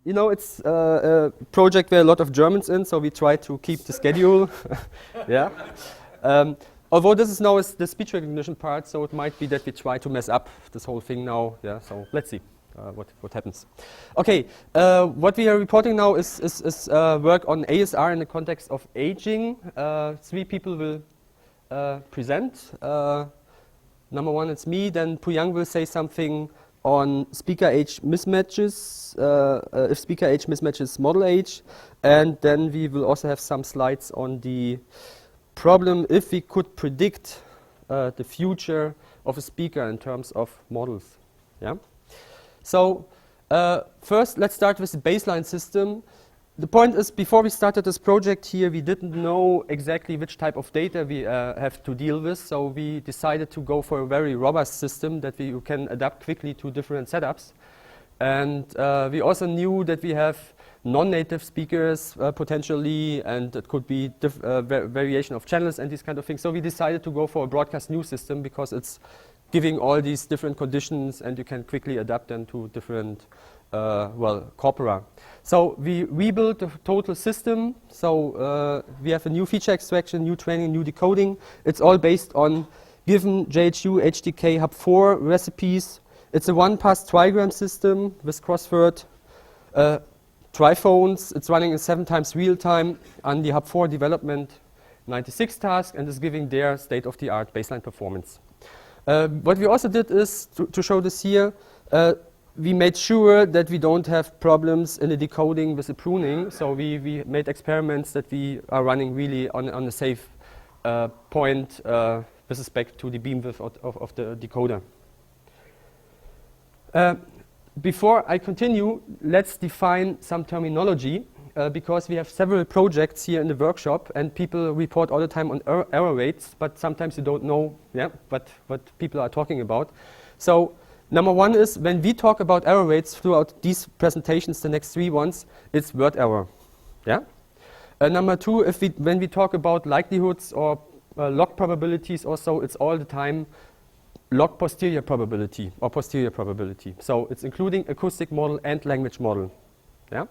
you know, it's a project where a lot of Germans in, so we try to keep the schedule. Yeah. Although this is now the speech recognition part, so it might be that we try to mess up this whole thing now. Yeah. So let's see what happens. Okay. What we are reporting now is work on ASR in the context of aging. 3 people will present. Number 1, it's me. Then Puyang will say something on speaker age mismatches, if speaker age mismatches model age, and then we will also have some slides on the problem if we could predict the future of a speaker in terms of models. Yeah. So first, let's start with the baseline system. The point is, before we started this project here, we didn't know exactly which type of data we have to deal with, so we decided to go for a very robust system that we can adapt quickly to different setups. And we also knew that we have non-native speakers potentially, and it could be variation of channels and these kind of things. So we decided to go for a broadcast news system because it's giving all these different conditions and you can quickly adapt them to different corpora. So we rebuilt the total system. So we have a new feature extraction, new training, new decoding. It's all based on given JHU, HDK, Hub4 recipes. It's a 1-pass trigram system with crossword triphones. It's running in 7 times real time on the Hub4 development 96 task and is giving their state-of-the-art baseline performance. What we also did is, to show this here, we made sure that we don't have problems in the decoding with the pruning. So we made experiments that we are running really on a safe point with respect to the beamwidth of the decoder. Before I continue, let's define some terminology because we have several projects here in the workshop and people report all the time on error rates, but sometimes you don't know what people are talking about. So number 1 is when we talk about error rates throughout these presentations, the next 3 ones, it's word error. Yeah. Number 2, when we talk about likelihoods or log probabilities or so, it's all the time log posterior probability or posterior probability. So it's including acoustic model and language model. Yeah.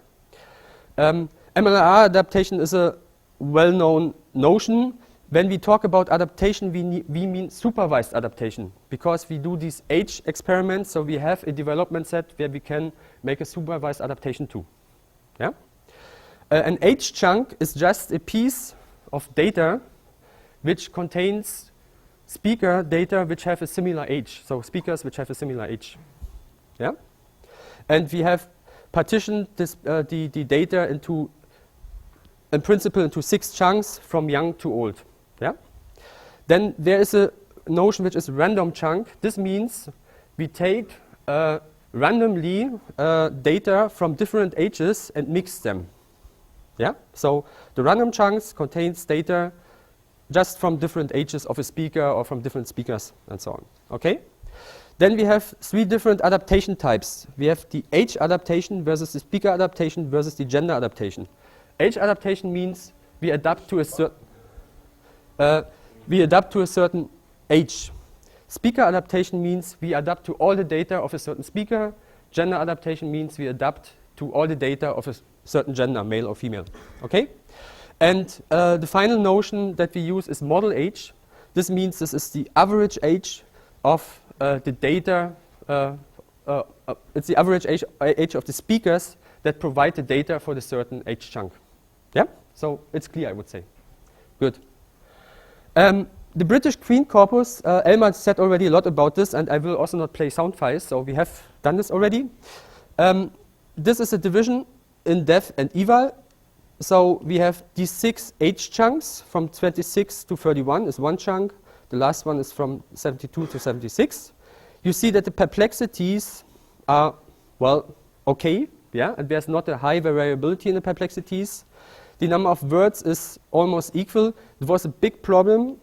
MLR adaptation is a well-known notion. When we talk about adaptation, we mean supervised adaptation because we do these age experiments, so we have a development set where we can make a supervised adaptation too. Yeah? An age chunk is just a piece of data which contains speaker data which have a similar age, so speakers which have a similar age. Yeah? And we have partitioned this, the data into, in principle, into 6 chunks from young to old. Yeah? Then there is a notion which is random chunk. This means we take randomly data from different ages and mix them. Yeah? So the random chunks contains data just from different ages of a speaker or from different speakers and so on. Okay? Then we have 3 different adaptation types. We have the age adaptation versus the speaker adaptation versus the gender adaptation. Age adaptation means we adapt to a certain age. Speaker adaptation means we adapt to all the data of a certain speaker. Gender adaptation means we adapt to all the data of a certain gender, male or female. Okay? And the final notion that we use is model age. This means this is the average age of the data. It's the average age of the speakers that provide the data for the certain age chunk. Yeah? So it's clear, I would say. Good. The British Queen Corpus, Elmar said already a lot about this, and I will also not play sound files, so we have done this already. This is a division in dev and eval. So we have these 6 age chunks from 26 to 31 is one chunk. The last one is from 72 to 76. You see that the perplexities are, well, okay, yeah, and there's not a high variability in the perplexities. The number of words is almost equal. It was a big problem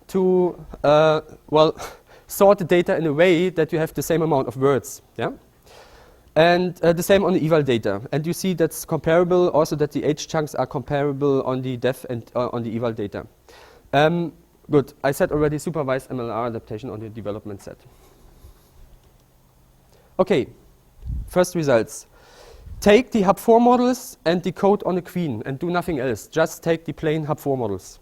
to, sort the data in a way that you have the same amount of words, yeah? And the same on the eval data. And you see that's comparable, also that the age chunks are comparable on the def and on the eval data. Good, I said already supervised MLR adaptation on the development set. Okay, first results. take the hub4 models and decode on the queen and do nothing else. Just take the plain hub4 models.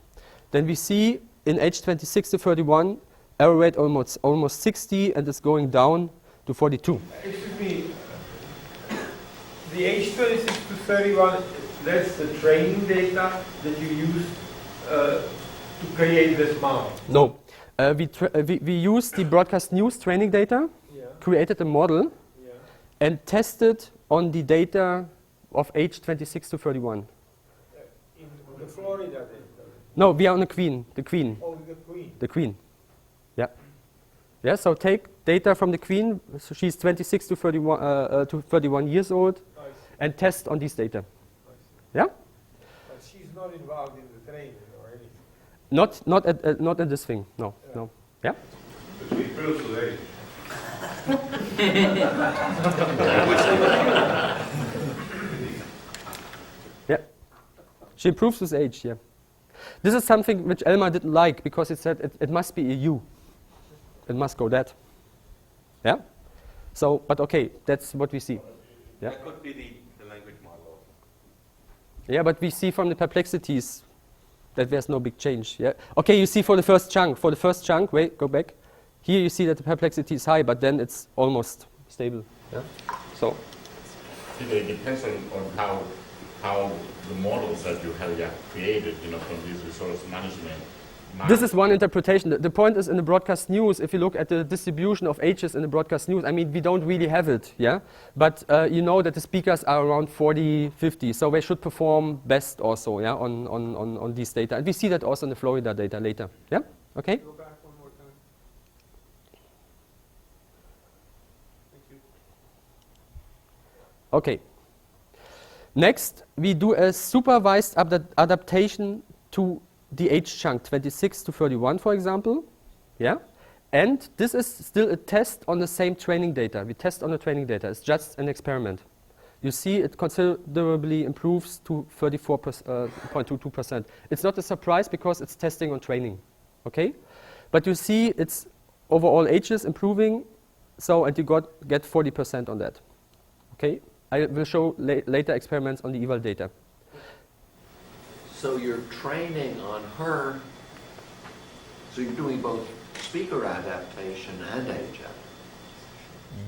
Then we see in age 26 to 31, error rate almost 60, and it's going down to 42. Excuse me, the age 26 to 31, that's the training data that you use to create this model? No. We use the broadcast news training data, created a model, and tested on the data of age 26 to 31. In the Florida data? No, we are on the queen. The queen. Oh, the queen. The queen. Yeah. Yeah. So take data from the queen. So she's 26 to 31 years old, and test on these data. Yeah. But she's not involved in the training or anything. Not in this thing. No. No. Yeah. But she proves the age. Yeah. She improves with age. Yeah. This is something which Elmar didn't like because it said it must be a U. It must go that. Yeah? So, but okay, that's what we see. Yeah? That could be the language model. Yeah, but we see from the perplexities that there's no big change. Yeah? Okay, you see for the first chunk. For the first chunk, wait, go back. Here you see that the perplexity is high, but then it's almost stable. Yeah? So. It depends on how the models that you have created, from these resource management. This is one interpretation. The point is in the broadcast news, if you look at the distribution of ages in the broadcast news, I mean, we don't really have it, yeah? But you know that the speakers are around 40, 50, so they should perform best also, yeah, on these data. And we see that also in the Florida data later, yeah? Okay? Go back one more time. Thank you. Okay. Next, we do a supervised adaptation to the age chunk 26 to 31, for example. Yeah? And this is still a test on the same training data. We test on the training data. It's just an experiment. You see it considerably improves to 34.22%. It's not a surprise because it's testing on training. Okay? But you see it's overall ages improving, so and you get 40% on that. Okay? I will show later experiments on the eval data. So you're training on her, so you're doing both speaker adaptation and age adaptation.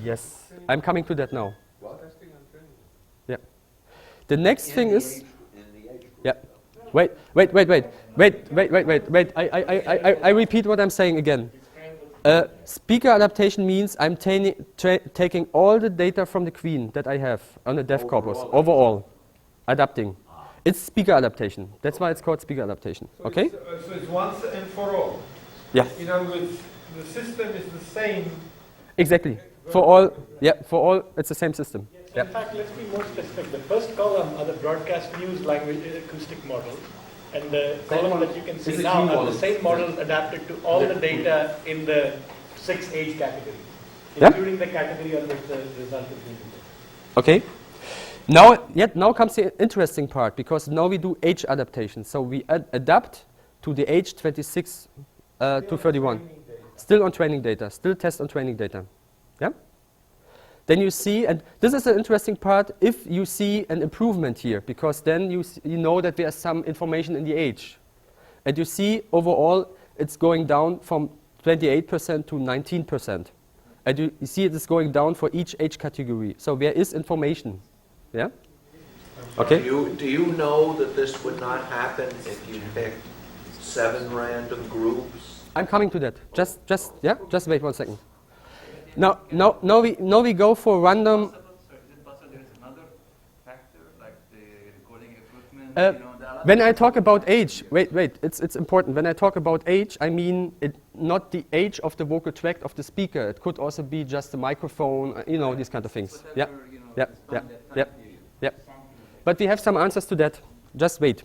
Yes, I'm coming to that now. What? Testing and training. Yeah. The next thing is, yeah. Wait. I repeat what I'm saying again. Speaker adaptation means I'm taking all the data from the queen that I have on the dev corpus, overall, adapting. It's speaker adaptation. That's why it's called speaker adaptation. So okay? So it's once and for all. Yeah. In other words, the system is the same. Exactly. For all, it's the same system. Yes, in fact, let's be more specific. The first column are the broadcast news language acoustic models. And the column that you can see now are the same models adapted to all the data in the 6 age categories, including the category on which the result is being produced. Okay. Now comes the interesting part, because now we do age adaptation. So we adapt to the age 26 to 31. Still on training data. Still test on training data. Yeah? Then you see, and this is an interesting part, if you see an improvement here, because then you know that there's some information in the age. And you see overall it's going down from 28% to 19%. And you see it is going down for each age category. So there is information. Yeah? Okay. Do you know that this would not happen if you picked 7 random groups? I'm coming to that. Just wait 1 second. Now we go for random. Is it possible there is another factor like the recording equipment? When I talk about age, wait, it's important. When I talk about age, I mean not the age of the vocal tract of the speaker. It could also be just the microphone, these kind of things. Yeah. But we have some answers to that. Just wait.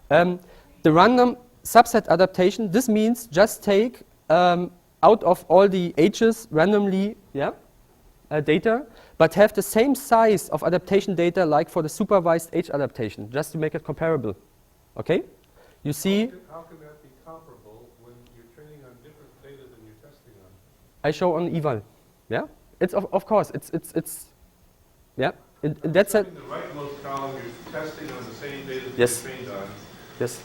The random subset adaptation, this means just take out of all the ages randomly data, but have the same size of adaptation data like for the supervised age adaptation, just to make it comparable. Okay? You see? How can that be comparable when you're training on different data than you're testing on? I show on eval. Yeah? It's of course, it's in that sense, In the rightmost column, you're testing on the same data that Yes. you're trained on, yes.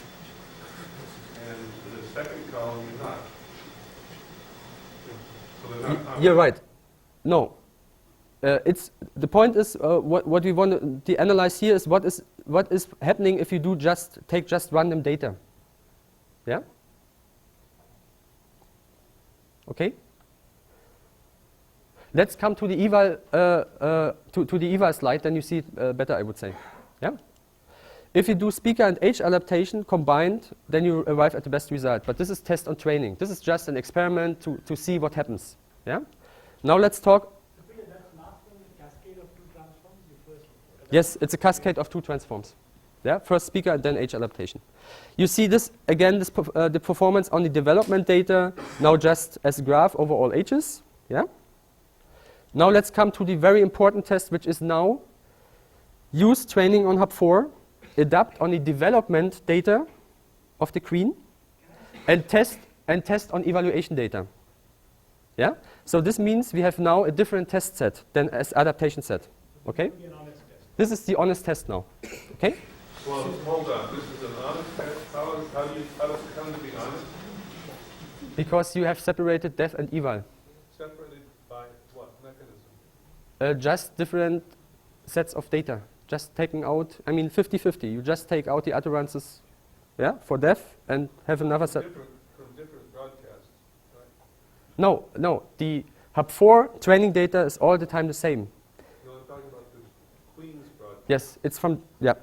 and in the second column, you're not. So they're not common. You're right. No. It's the point is what we want to analyze here is what is happening if you do take just random data. Yeah. Okay. Let's come to the eval to the eval slide. Then you see it better, I would say. Yeah. If you do speaker and age adaptation combined, then you arrive at the best result. But this is test on training. This is just an experiment to see what happens. Yeah. Now let's talk. Yes, it's a cascade of 2 transforms. Yeah, first speaker and then age adaptation. You see this again, the performance on the development data, now just as a graph over all ages. Yeah. Now let's come to the very important test, which is now use training on hub 4, adapt on the development data of the queen, and test on evaluation data. Yeah. So this means we have now a different test set than as adaptation set. Okay. This is the honest test now. Okay? Well, hold on. This is an honest test. How does it come to be honest? Because you have separated dev and eval. Separated by what mechanism? Just different sets of data. Just taking out, 50-50. You just take out the utterances, yeah, for dev and have another set. From different broadcasts, right? No. The hub 4 training data is all the time the same. No, I'm talking about the Queen's broadcast. Yes, it's from, yeah.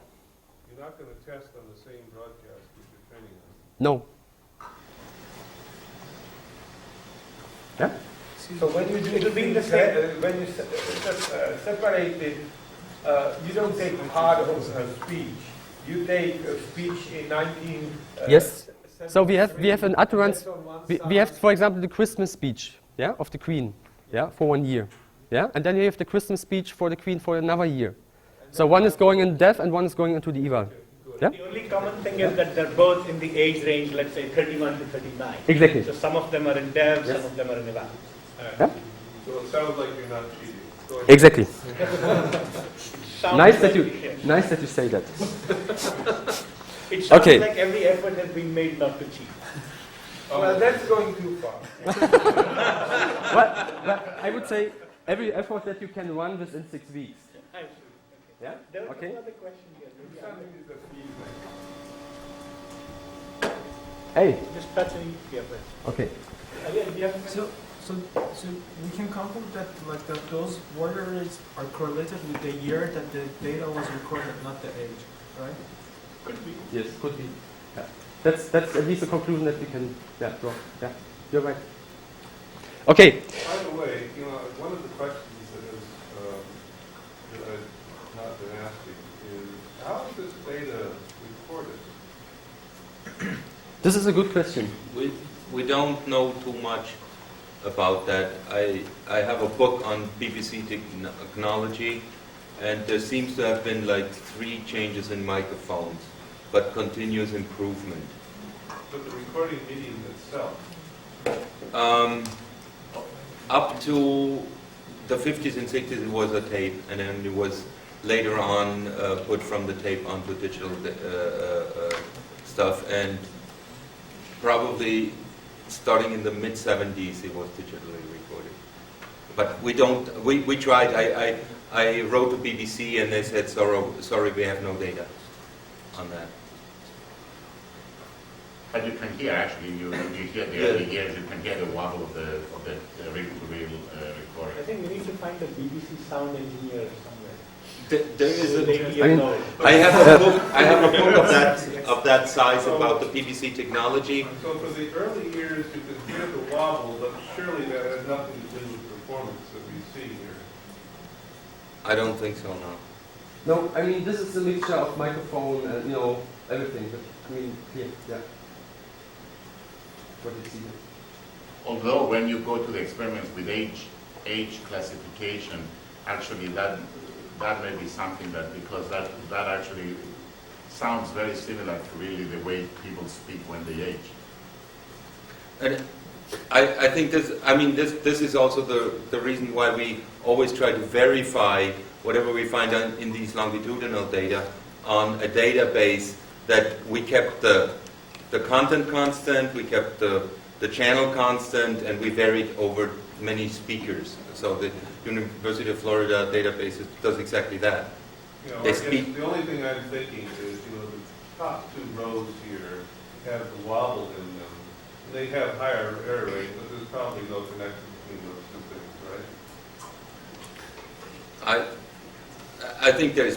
You're not going to test on the same broadcast that you're training on. No. Yeah? So when you do when you separate it, you don't take part of her speech. You take a speech in 19. Yes. So we have an utterance. We have, for example, the Christmas speech, yeah, of the Queen, yeah, for 1 year, yeah, and then you have the Christmas speech for the Queen for another year. So one is going in dev and one is going into the eval. Yeah. The only common thing is that they're both in the age range, let's say 31 to 39. Exactly. So some of them are in dev, Yes. some of them are in eval. Yeah. So it sounds like you're not cheating. Go ahead. Exactly. Sounds Nice that you say that. It sounds Okay. like every effort has been made not to cheat. Well, that's going too far. Well, I would say every effort that you can run within 6 weeks. I see. Yeah. There was Okay. another question here. Maybe I'll Hey. just touch on yeah, but Okay. again, we have So we can conclude that those border rates are correlated with the year that the data was recorded, not the age, right? could be. Yes, could be. Yeah. That's at least a conclusion that we can draw. Yeah. You're right. Okay. By the way, one of the questions that I've not been asking is, how is this data recorded? This is a good question. We don't know too much about that. I have a book on BBC technology, and there seems to have been 3 changes in microphones, but continuous improvement. But the recording medium itself. Up to the 50s and 60s it was a tape, and then it was later on put from the tape onto digital stuff, and probably starting in the mid-70s it was digitally recorded. But we tried. I wrote to BBC and they said, sorry, we have no data on that. But you can hear actually, you hear the early years, you can hear the wobble of the real recording. I think we need to find a BBC sound engineer somewhere. There is I I have a book of that size about the BBC technology. So for the early years, you could hear the wobble, but surely that has nothing to do with performance that we see here. I don't think so, no. No, this is a mixture of microphone and everything. But yeah. What do you see here? Although when you go to the experiments with age classification, actually that may be something that, because that actually sounds very similar to really the way people speak when they age. And I think this is also the reason why we always try to verify whatever we find in these longitudinal data on a database, that we kept the content constant, we kept the channel constant, and we varied over many speakers. So the University of Florida database does exactly that. You know, They I guess speak. the only thing I'm thinking is, you know, the top two rows here have the wobble in them. They have higher error rate, but there's probably no connection between those two things, right? I think there's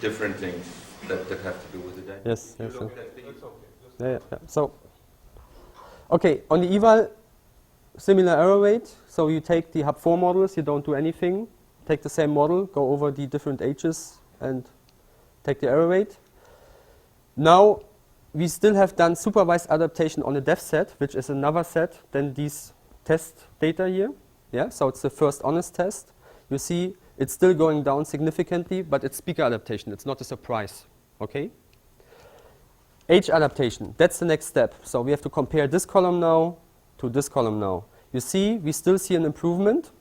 different things that have to do with the data. Yes, You yes, look yes. at the- Yeah. So, okay, on the eval, similar error rate. So you take the Hub4 models, you don't do anything. Take the same model, go over the different ages, and take the error rate. Now, we still have done supervised adaptation on a def set, which is another set than these test data here. Yeah, so it's the first honest test. You see, it's still going down significantly, but it's speaker adaptation. It's not a surprise. Okay. Age adaptation. That's the next step. So we have to compare this column now to this column now. You see, we still see an improvement.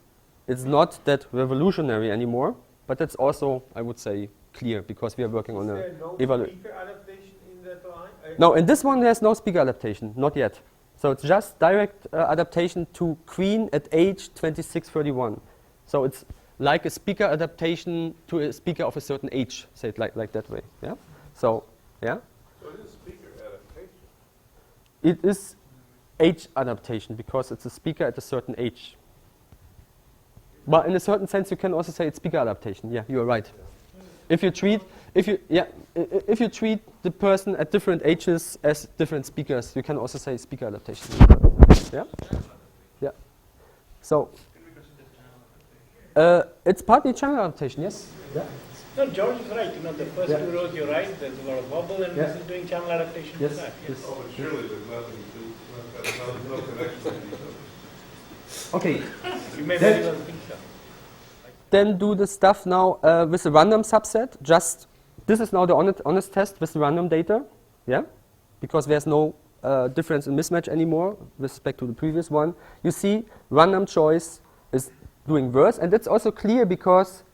It's not that revolutionary anymore, but it's also, I would say, clear because we are working on Is a there no evaluation. speaker adaptation in that line? No, in this one there's no speaker adaptation, not yet. So it's just direct adaptation to Queen at age 2631. So it's like a speaker adaptation to a speaker of a certain age, say it like that way. Yeah. So yeah, So it is speaker adaptation. it is age adaptation because it's a speaker at a certain age. But in a certain sense, you can also say it's speaker adaptation. Yeah, you are right. If you treat the person at different ages as different speakers, you can also say speaker adaptation. Yeah, yeah. So it's partly channel adaptation. Yes. Yeah. No, George is right. You know, the first Yeah. two rows, you're right. There's a lot of wobble, and Yeah. this is doing channel adaptation Yes. to that. Yes. Oh, but surely there's nothing to do, no connection with each other. Okay. You may Then- very well think so. Then do the stuff now with the random subset. Just this is now the honest test with the random data. Yeah, because there's no difference in mismatch anymore with respect to the previous one. You see, random choice is doing worse, and that's also clear because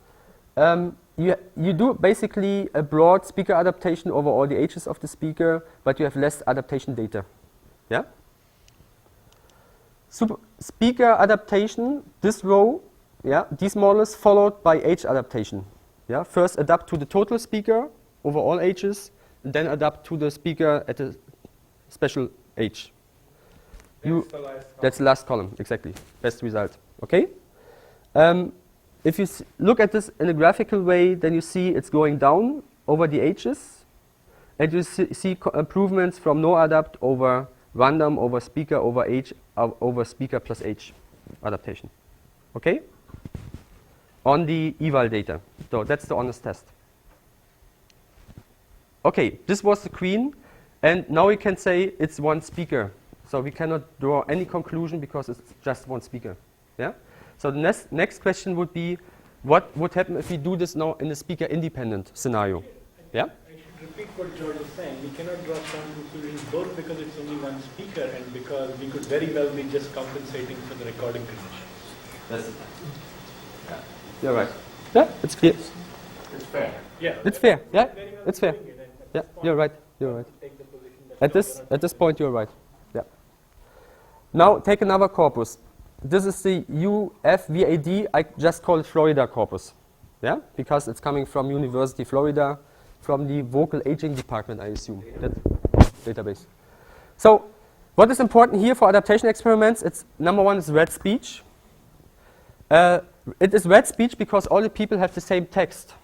you do basically a broad speaker adaptation over all the ages of the speaker, but you have less adaptation data. Yeah. Speaker adaptation, this row, yeah, these models followed by age adaptation. Yeah, first adapt to the total speaker over all ages, and then adapt to the speaker at a special age. That's the last column, exactly. Best result. Okay. If you look at this in a graphical way, then you see it's going down over the ages, and you see improvements from no adapt over random over speaker over age over speaker plus age adaptation. Okay? On the eval data. So that's the honest test. Okay, this was the queen, and now we can say it's one speaker. So we cannot draw any conclusion because it's just one speaker. Yeah? So the next question would be, what would happen if we do this now in a speaker independent scenario? Yeah? I should repeat what George is saying. We cannot draw strong conclusions both because it's only one speaker and because we could very well be just compensating for the recording conditions. You're right. Yeah, it's clear. It's fair. Yeah, It's fair. Yeah, very well it's fair. doing it, and at Yeah, this point, you're right. You're right. take the position that At this point, you're right. Yeah. Now take another corpus. This is the UFVAD. I just call it Florida corpus. Yeah, because it's coming from University of Florida, from the vocal aging department, I assume. That database. So, what is important here for adaptation experiments? It's number one is read speech. It is read speech because all the people have the same text.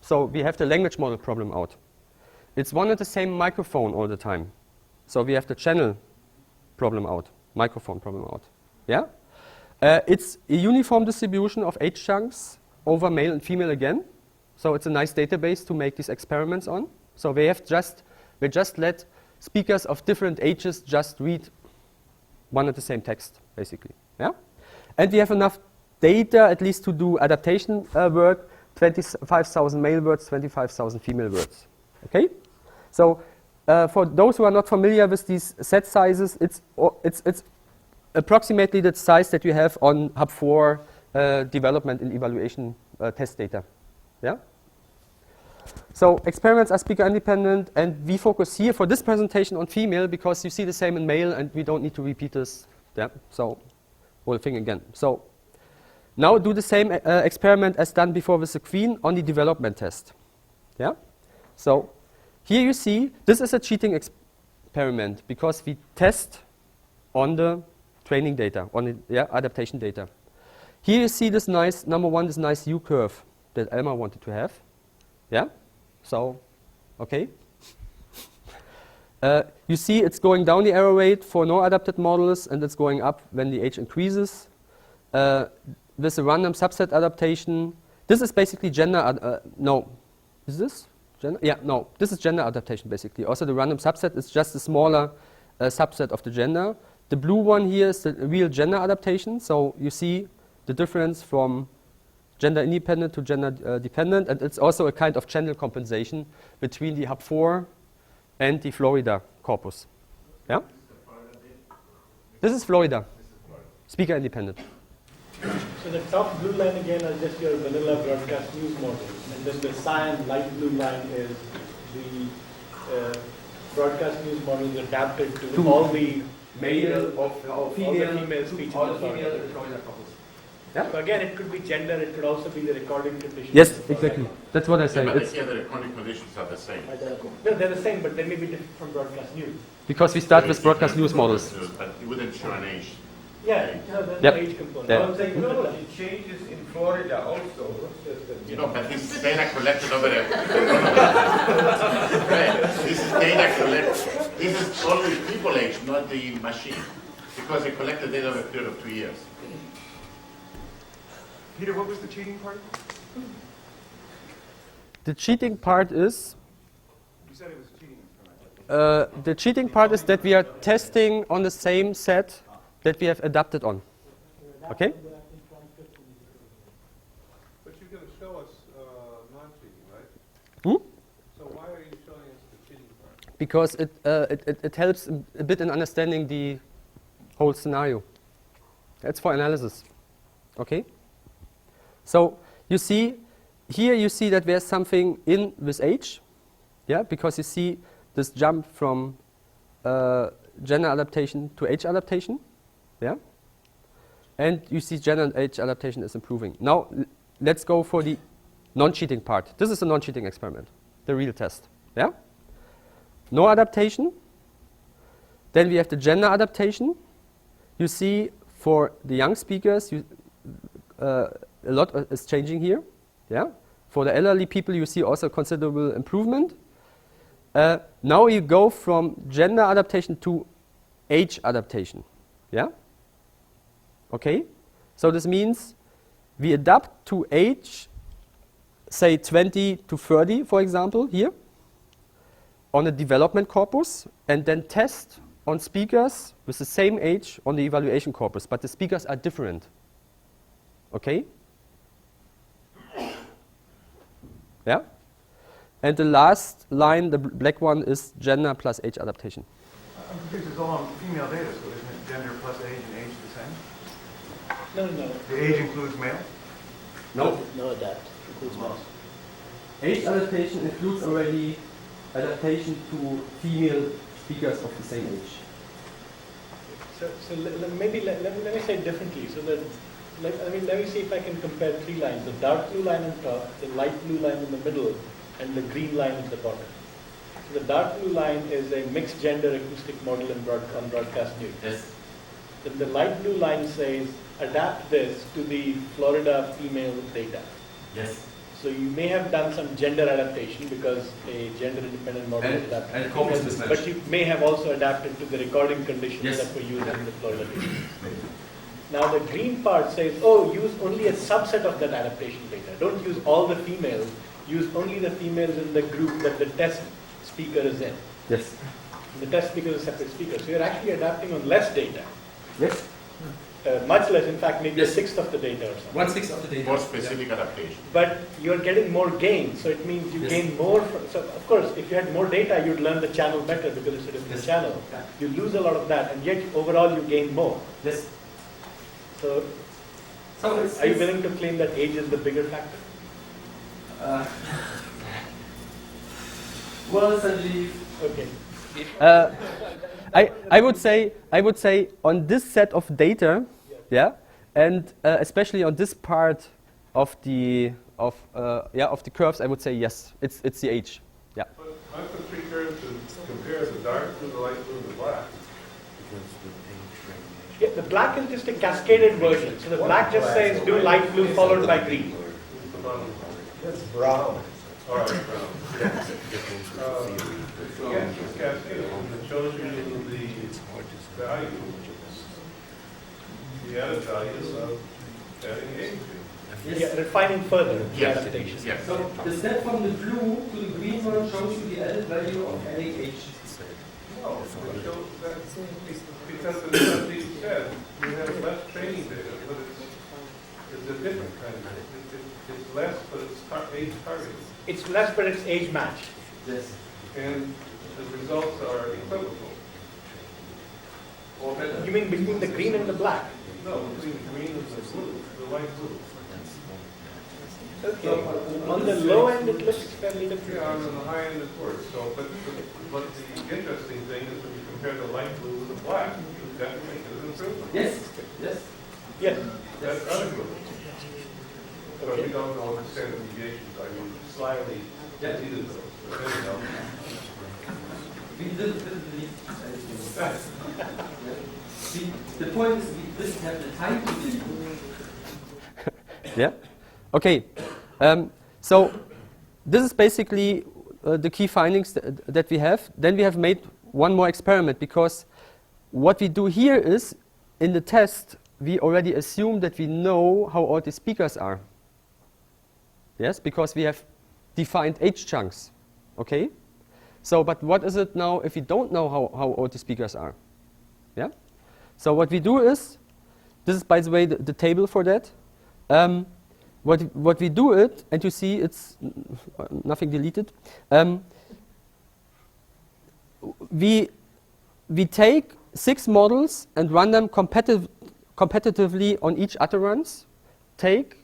So we have the language model problem out. It's one and the same microphone all the time. So we have the channel problem out, microphone problem out. Yeah? It's a uniform distribution of age chunks over male and female again. So it's a nice database to make these experiments on. So we just let speakers of different ages just read one and the same text, basically. Yeah? And we have enough data at least to do adaptation work, 25,000 male words, 25,000 female words. Okay? So for those who are not familiar with these set sizes, it's approximately the size that you have on Hub 4 development and evaluation test data. Yeah? So experiments are speaker independent, and we focus here for this presentation on female because you see the same in male and we don't need to repeat this. Yeah? So whole thing again. So now do the same experiment as done before with the queen on the development test. Yeah? So here you see this is a cheating experiment because we test on the training data, on the adaptation data. Here you see this nice, number one, this nice U-curve that Elmar wanted to have. Yeah? So, okay. You see it's going down the error rate for no adapted models, and it's going up when the age increases. With a random subset adaptation, this is basically gender, no. Is this gender? Yeah, no. This is gender adaptation, basically. Also, the random subset is just a smaller subset of the gender. The blue one here is the real gender adaptation. So you see the difference from gender independent to gender dependent, and it's also a kind of channel compensation between the Hub 4 and the Florida corpus. Yeah? This is Florida. Speaker independent. So the top blue line again is just your vanilla broadcast news model, and then the cyan light blue line is the broadcast news models adapted to all the male all the female speech. Yeah? So again, it could be gender, it could also be the recording conditions. Yes, exactly. That's what I say. Yeah, but It's here the recording conditions are the same. No, they're the same, but they may be different from broadcast news. because we start with broadcast news models. But it wouldn't show an age. Yeah, there's Yep. the age component. Yeah. I'm saying, no, it changes in Florida also. You know, but this is data collected over there. Right. This is data collected. This is only people age, not the machine. Because they collected data over a period of 2 years. Peter, what was the cheating part? The cheating part is, You said it was a cheating experiment. the cheating part is that we are testing on the same set that we have adapted on. Okay? But you're going to show us non-cheating, right? Hmm? So why are you showing us the cheating part? Because it helps a bit in understanding the whole scenario. That's for analysis. Okay? So you see, here you see that there's something in with age, yeah, because you see this jump from gender adaptation to age adaptation, yeah, and you see gender and age adaptation is improving. Now let's go for the non-cheating part. This is a non-cheating experiment, the real test, yeah. No adaptation. Then we have the gender adaptation. You see for the young speakers, a lot is changing here. Yeah? For the elderly people, you see also considerable improvement. Now you go from gender adaptation to age adaptation. Yeah? Okay? So this means we adapt to age, say 20 to 30, for example, here, on a development corpus, and then test on speakers with the same age on the evaluation corpus, but the speakers are different. Okay? Yeah? And the last line, the black one, is gender plus age adaptation. I'm confused. It's all on female data, so isn't it gender plus age and age the same? No. The age includes male? No. No adapt. Includes mouse. Age adaptation includes already adaptation to female speakers of the same age. So maybe let me say it differently. So that let me see if I can compare three lines: the dark blue line on top, the light blue line in the middle, and the green line at the bottom. So the dark blue line is a mixed gender acoustic model on broadcast news. Yes. Then the light blue line says adapt this to the Florida female data. Yes. So you may have done some gender adaptation because a gender-independent model is adapted. And corpus mismatch. But you may have also adapted to the recording conditions Yes. that were used in the Florida data. Now the green part says, oh, use only a subset of that adaptation data. Don't use all the females. Use only the females in the group that the test speaker is in. Yes. The test speaker is a separate speaker. So you're actually adapting on less data. Yes. much less, in fact, maybe a sixth of the data or something. 1/6 of the data. More specific adaptation. But you're getting more gain, so it means you gain more. So of course, if you had more data, you'd learn the channel better because it's a different channel. Yeah. You lose a lot of that, and yet overall you gain more. Yes. So, So are you willing to claim that age is the bigger factor? Well, essentially, Okay. I would say on this set of data, yeah, and especially on this part of the curves, I would say yes, it's the age, yeah. But aren't the three curves to compare the dark blue, the light blue, and the black? Yeah, the black is just a cascaded version. So the black just says do light blue followed by green. That's brown. All right, brown. Yes, it's cascaded, and it shows you the value, the added values of adding age. Yeah, refining further the Yes. adaptation. Yes. So the step from the blue to the green one shows you the added value of adding age. No, it shows that because as Steve said, you have less training data, but it's a different kind of, it's less, but it's age targeted. It's less, but it's age matched. Yes. And the results are equivocal. Or better. You mean between the green and the black? No, between the green and the blue, the light blue. Okay. On the low end, it looks fairly different. Yeah, on the high end it's worse. So, but the interesting thing is when you compare the light blue with the black, it definitely is an improvement. Yes. Yes. Yes. That's unequivocal. But we don't know the standard deviations. I mean, slightly either of those. But anyhow. The point is we didn't have the time to do. Yeah. Okay. So this is basically the key findings that we have. Then we have made one more experiment because what we do here is in the test we already assume that we know how old the speakers are. Yes, because we have defined age chunks. Okay. So, but what is it now if we don't know how old the speakers are? Yeah. So what we do is, this is by the way the table for that. What we do it, and you see it's nothing deleted. We take 6 models and run them competitively on each utterance. Take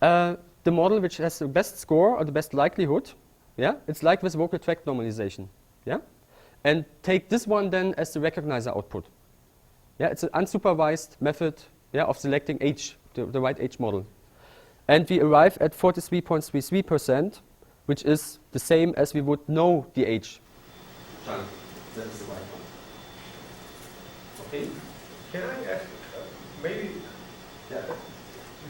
the model which has the best score or the best likelihood. Yeah, it's like with vocal tract normalization. Yeah, and take this one then as the recognizer output. Yeah, it's an unsupervised method, yeah, of selecting age, the right age model. And we arrive at 43.33%, which is the same as we would know the age. That is the right one. Okay. Can I ask, maybe,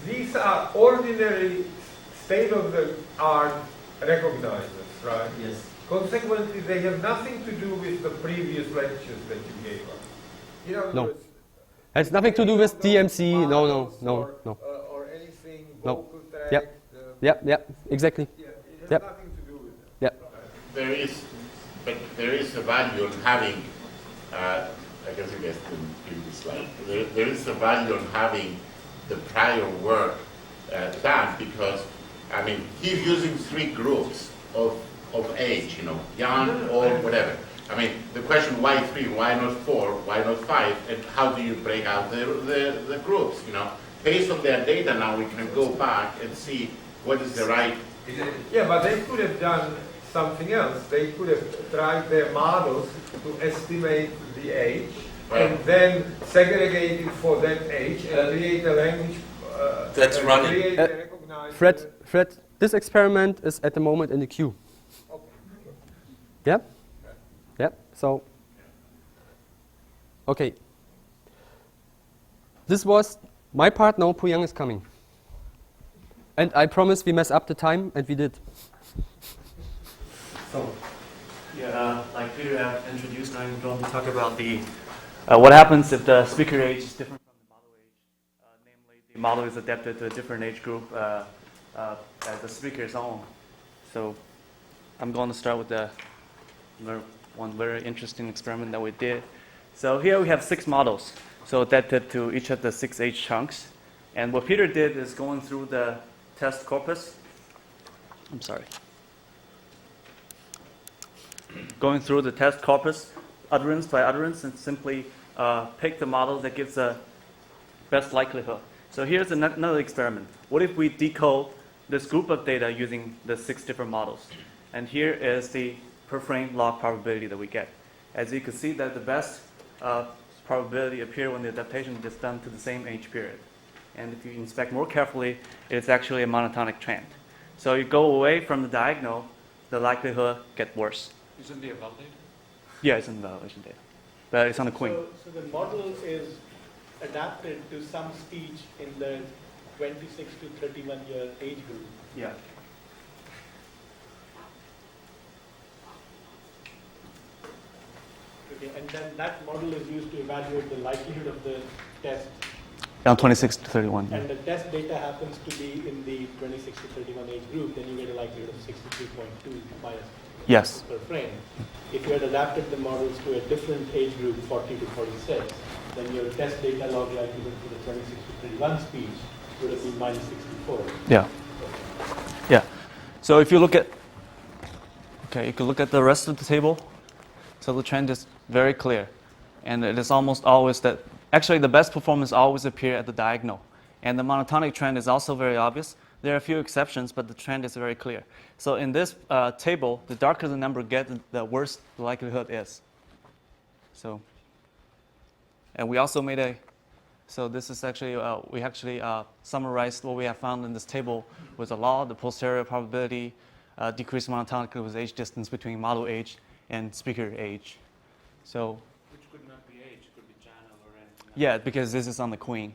these are ordinary state-of-the-art recognizers, right? Yes. Consequently, they have nothing to do with the previous lectures that you gave us. In other No. words, Has nothing to do with DMC. No. Or anything, No. vocal tract. Yep. Yeah, exactly. Yeah, it has Yep. nothing to do with that. Yeah. There is a value on having, I guess you guys can give this slide. There is a value on having the prior work done because, I mean, he's using 3 groups of age, you know, young, old, whatever. I mean, the question, why 3, why not 4, why not 5, and how do you break out the groups, you know? Based on their data now, we can go back and see what is the right... Yeah, but they could have done something else. They could have tried their models to estimate the age and then segregate it for that age and create a language. That's running. Fred, this experiment is at the moment in the queue. Yeah? Yeah, so, okay. This was my part, now Puyang is coming. And I promise we mess up the time, and we did. So. Yeah, like Peter introduced, I'm going to talk about the what happens if the speaker age is different from the model age. Namely, the model is adapted to a different age group as the speaker's own. So I'm going to start with one very interesting experiment that we did. So here we have 6 models. so adapted to each of the 6 H chunks. And what Peter did is going through the test corpus. I'm sorry. Going through the test corpus, utterance by utterance, and simply pick the model that gives the best likelihood. So here's another experiment. What if we decode this group of data using the 6 different models? And here is the per frame log probability that we get. As you can see, that the best probability appear when the adaptation is done to the same age period. And if you inspect more carefully, it's actually a monotonic trend. So you go away from the diagonal, the likelihood get worse. Isn't the validated? Yeah, it's in the validation data. But it's on the queen. So the model is adapted to some speech in the 26 to 31 year age group. Yeah. Okay, and then that model is used to evaluate the likelihood of the test. Around 26 to 31. And the test data happens to be in the 26 to 31 age group, then you get a likelihood of 63.2 bias Yes. per frame. If you had adapted the models to a different age group, 40 to 46, then your test data log likelihood for the 26 to 31 speech would have been minus 64. Yeah. Yeah. So if you look at, okay, you can look at the rest of the table. So the trend is very clear. And it is almost always that, actually the best performance always appear at the diagonal. And the monotonic trend is also very obvious. There are a few exceptions, but the trend is very clear. So in this table, the darker the number gets, the worse the likelihood is. So, and we also made a, so this is actually, we actually summarized what we have found in this table with a law, the posterior probability, decreased monotonically with age distance between model age and speaker age. So, Which could not be age, it could be channel or anything. yeah, because this is on the queen.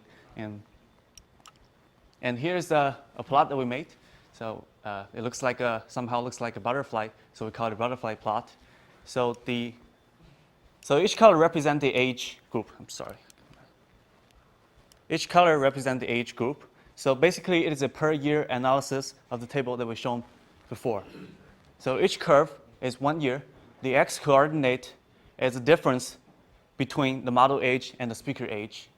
And here's a plot that we made. So it looks like somehow looks like a butterfly, so we call it a butterfly plot. So each color represents the age group. I'm sorry. Each color represents the age group. So basically, it is a per year analysis of the table that we've shown before. So each curve is 1 year. The x coordinate is the difference between the model age and the speaker age.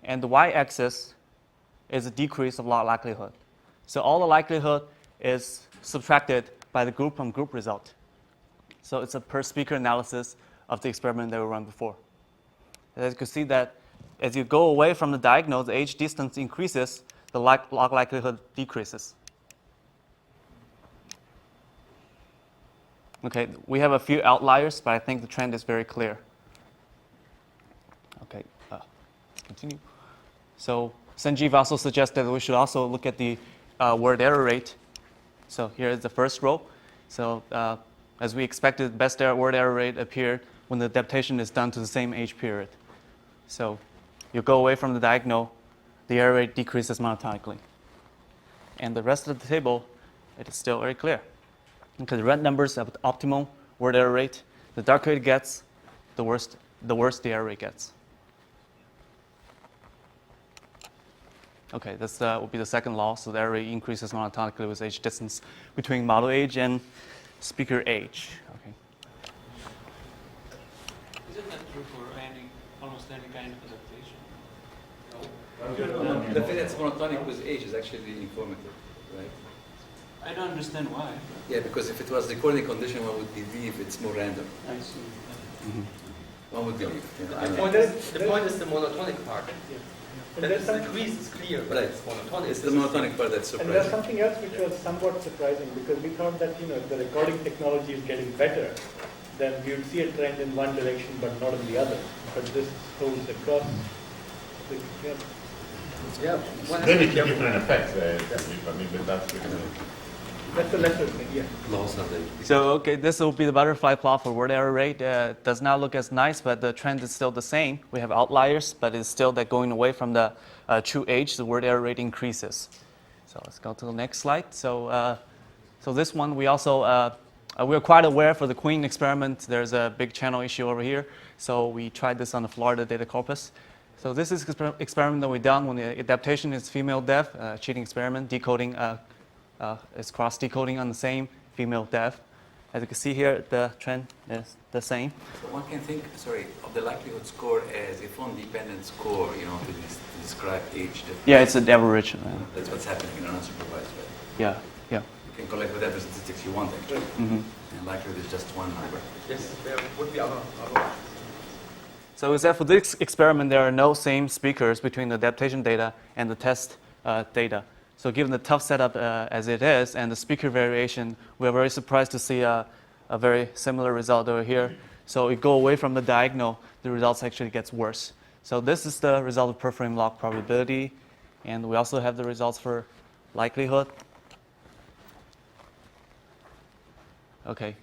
And the y-axis is a decrease of log likelihood. So all the likelihood is subtracted by the group from group result. So it's a per speaker analysis of the experiment that we ran before. As you can see that as you go away from the diagonal, the age distance increases, the log likelihood decreases. Okay, we have a few outliers, but I think the trend is very clear. Okay, continue. So Sanjeev also suggested that we should also look at the word error rate. So here is the first row. So as we expected, best word error rate appeared when the adaptation is done to the same age period. So you go away from the diagonal, the error rate decreases monotonically. And the rest of the table, it is still very clear. Because the red numbers have the optimal word error rate. The darker it gets, the worse the error rate gets. Okay, this will be the second law. So the error rate increases monotonically with age distance between model age and speaker age. Okay. Isn't that true for almost any kind of adaptation? No, the fact that it's monotonic with age is actually informative, right? I don't understand why. Yeah, because if it was the recording condition, one would believe it's more random. I see. One would believe. The point is the monotonic part. Yeah. That is decrease is clear, but Right. it's monotonic. It's the monotonic part that's And there's surprising. something else which was somewhat surprising because we thought that if the recording technology is getting better, then we would see a trend in one direction but not in the other. But this holds across. Yeah. Maybe it's different effects, but that's That's the lesser thing, yeah. So okay, this will be the butterfly plot for word error rate. Does not look as nice, but the trend is still the same. We have outliers, but it's still that going away from the true age, the word error rate increases. So let's go to the next slide. So this one we also we're quite aware for the Queen experiment. There's a big channel issue over here. So we tried this on the Florida data corpus. So this is experiment that we done when the adaptation is female deaf, cheating experiment, decoding. It's cross-decoding on the same female deaf. As you can see here, the trend is the same. So one can think, sorry, of the likelihood score as a phone-dependent score, you know, to describe age difference. Yeah, it's an average. That's what's happening in an unsupervised way. Yeah, yeah. You can collect whatever statistics you want, actually. And likelihood is just one number. Yes, there would be other. So except for this experiment, there are no same speakers between the adaptation data and the test data. So given the tough setup as it is and the speaker variation, we're very surprised to see a very similar result over here. So if you go away from the diagonal, the results actually gets worse. So this is the result of per frame log probability. And we also have the results for likelihood. Okay.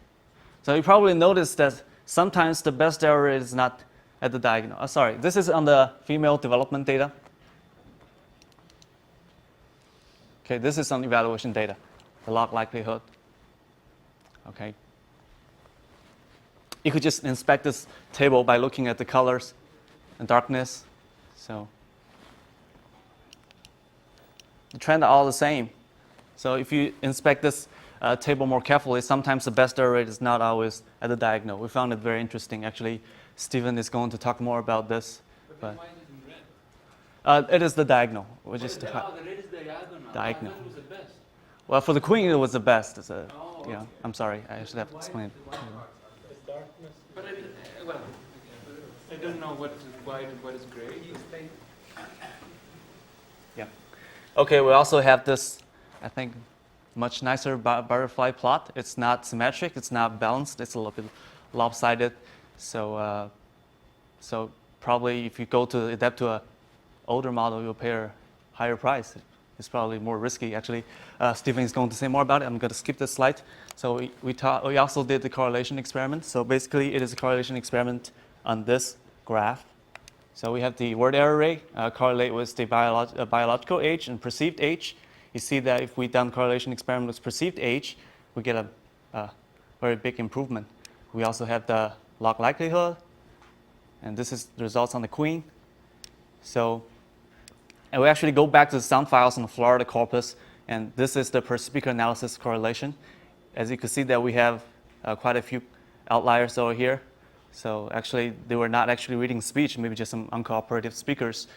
So you probably noticed that sometimes the best error is not at the diagonal. Sorry, this is on the female development data. Okay, this is on evaluation data, the log likelihood. Okay. You could just inspect this table by looking at the colors and darkness. So the trend are all the same. So if you inspect this table more carefully, sometimes the best error rate is not always at the diagonal. We found it very interesting. Actually, Stephen is going to talk more about this. But why is it in red? it is the diagonal. Which is the red is diagonal. Diagonal. That was the best. Well, for the queen, it was the best. It's a, Oh, yeah, I'm sorry. I should have explained. But well, I don't know what is white and what is gray. Yeah. Okay, we also have this, I think, much nicer butterfly plot. It's not symmetric. It's not balanced. It's a little bit lopsided. So, so probably if you go to adapt to an older model, you'll pay a higher price. It's probably more risky, actually. Stephen is going to say more about it. I'm going to skip this slide. So we also did the correlation experiment. So basically, it is a correlation experiment on this graph. So we have the word error rate correlate with the biological age and perceived age. You see that if we done correlation experiment with perceived age, we get a very big improvement. We also have the log likelihood, and this is the results on the queen. So, and we actually go back to the sound files on the Florida corpus, and this is the per speaker analysis correlation. As you can see that we have quite a few outliers over here. So actually, they were not actually reading speech, maybe just some uncooperative speakers.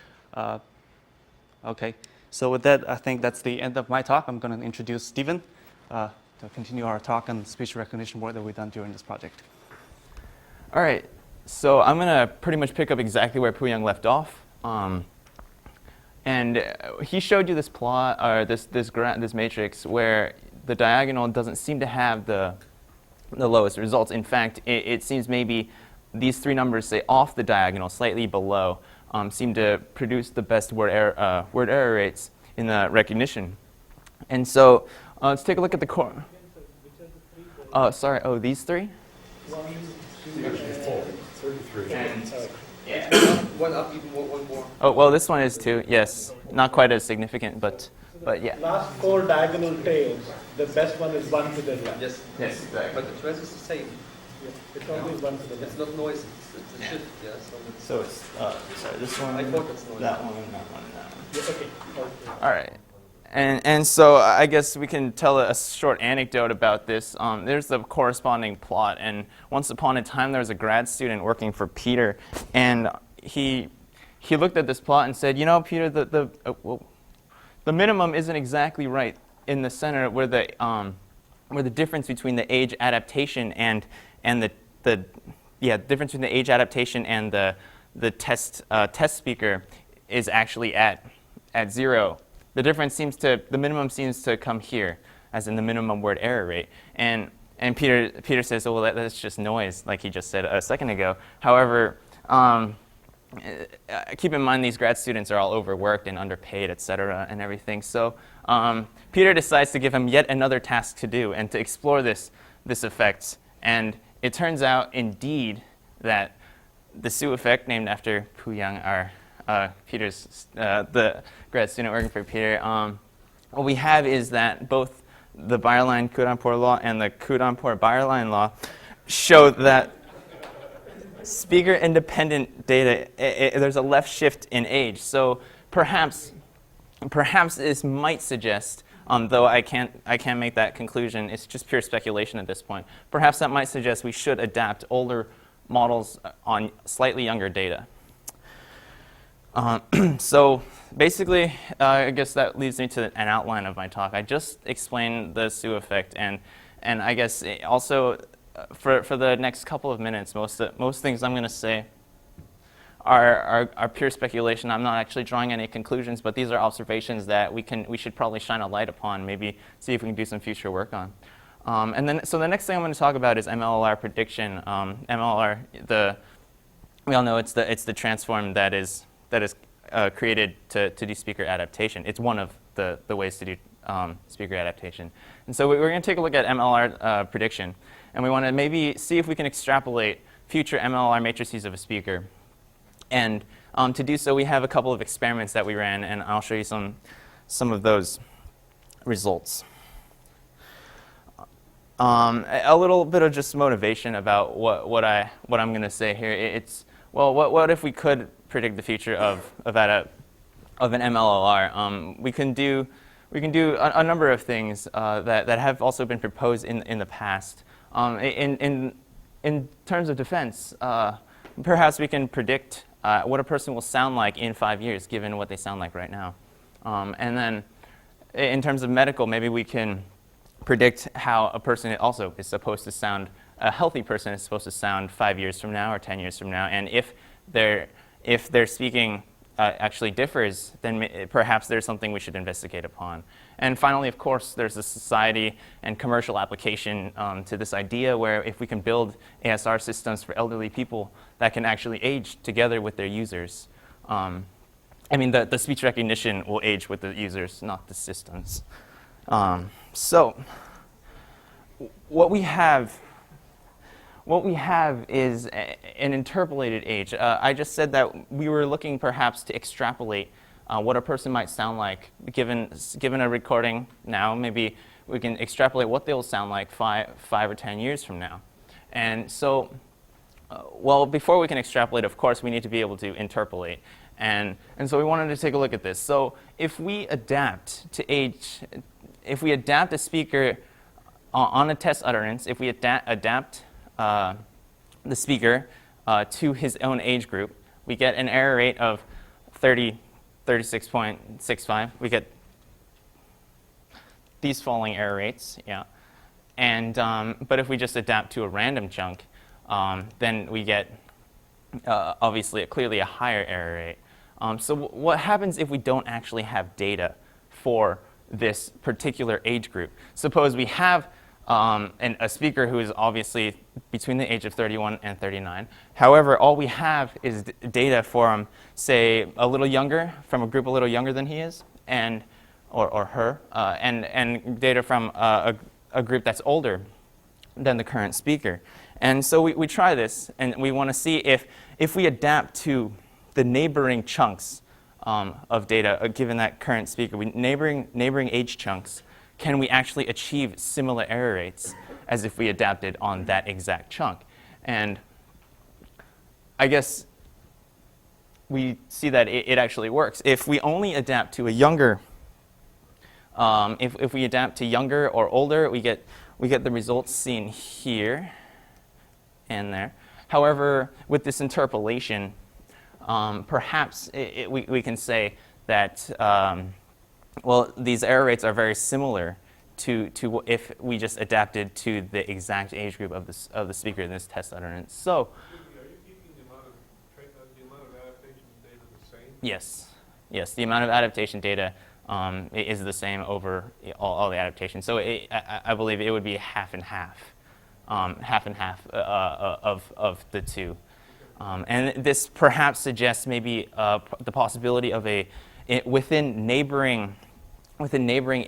Okay, so with that, I think that's the end of my talk. I'm going to introduce Stephen to continue our talk on speech recognition work that we've done during this project. All right, so I'm going to pretty much pick up exactly where Puyang left off. And he showed you this plot, or this matrix, where the diagonal doesn't seem to have the lowest results. In fact, it seems maybe these three numbers, say off the diagonal, slightly below, seem to produce the best word error rates in the recognition. And so let's take a look at the core. Sorry, these three? 1, 2, 4. 33. And, yeah. One up, even one more. Oh, well, this one is too, yes. Not quite as significant, but yeah. Last 4 diagonal tails, the best one is 1 to the left. Yes, Yes, exactly. but the trace is the same. Yeah, it's always 1 to the left. It's not noisy, it's a shift, yeah. So it's, sorry, this one, I thought that's noisy. that one, that one, and that one. Yeah, okay. All right. And so I guess we can tell a short anecdote about this. There's the corresponding plot, and once upon a time there was a grad student working for Peter, and he looked at this plot and said, you know, Peter, the minimum isn't exactly right in the center where the difference between the age adaptation and the difference between the age adaptation and the test speaker is actually at 0. The minimum seems to come here, as in the minimum word error rate. And Peter says, oh, well, that's just noise, like he just said a second ago. However, keep in mind these grad students are all overworked and underpaid, et cetera, and everything. So Peter decides to give him yet another task to do and to explore this effect. And it turns out, indeed, that the Su effect, named after Puyang, Peter's the grad student working for Peter. What we have is that both the Bayerlein-Kudampur law and the Kudampur-Bayerlein law show that speaker-independent data, there's a left shift in age. So perhaps this might suggest Though I can't make that conclusion. It's just pure speculation at this point. Perhaps that might suggest we should adapt older models on slightly younger data. So basically, I guess that leads me to an outline of my talk. I just explained the Su effect, and I guess also for the next couple of minutes, most things I'm going to say are pure speculation. I'm not actually drawing any conclusions, but these are observations that we should probably shine a light upon, maybe see if we can do some future work on. So the next thing I'm going to talk about is MLR prediction. MLR, we all know it's the transform that is created to do speaker adaptation. It's one of the ways to do speaker adaptation. And so we're going to take a look at MLR prediction, and we want to maybe see if we can extrapolate future MLR matrices of a speaker. And to do so, we have a couple of experiments that we ran, and I'll show you some of those results. A little bit of just motivation about what I'm going to say here. It's, well, what if we could predict the future of an MLR? We can do a number of things that have also been proposed in the past. In terms of defense, perhaps we can predict what a person will sound like in 5 years, given what they sound like right now. And then in terms of medical, maybe we can predict how a person also is supposed to sound, a healthy person is supposed to sound 5 years from now or 10 years from now. And if their speaking actually differs, then perhaps there's something we should investigate upon. And finally, of course, there's the society and commercial application to this idea where if we can build ASR systems for elderly people that can actually age together with their users. I mean, the speech recognition will age with the users, not the systems. So what we have is an interpolated age. I just said that we were looking perhaps to extrapolate what a person might sound like given a recording now. Maybe we can extrapolate what they'll sound like 5 or 10 years from now. And so, well, before we can extrapolate, of course, we need to be able to interpolate. And so we wanted to take a look at this. So if we adapt to age, if we adapt a speaker on a test utterance, if we adapt the speaker to his own age group, we get an error rate of 36.65. We get these falling error rates, yeah. And but if we just adapt to a random chunk, then we get obviously clearly a higher error rate. So what happens if we don't actually have data for this particular age group? Suppose we have a speaker who is obviously between the age of 31 and 39. However, all we have is data for, say, a little younger, from a group a little younger than he is, or her, and data from a group that's older than the current speaker. And so we try this, and we want to see if we adapt to the neighboring chunks of data, given that current speaker, neighboring age chunks, can we actually achieve similar error rates as if we adapted on that exact chunk? And I guess we see that it actually works. If we only adapt to a younger, if we adapt to younger or older, we get the results seen here and there. However, with this interpolation, perhaps we can say that well, these error rates are very similar to if we just adapted to the exact age group of the speaker in this test utterance. So, are you keeping the amount of adaptation data the same? Yes, the amount of adaptation data is the same over all the adaptation. So I believe it would be half and half of the two. And this perhaps suggests maybe the possibility of within neighboring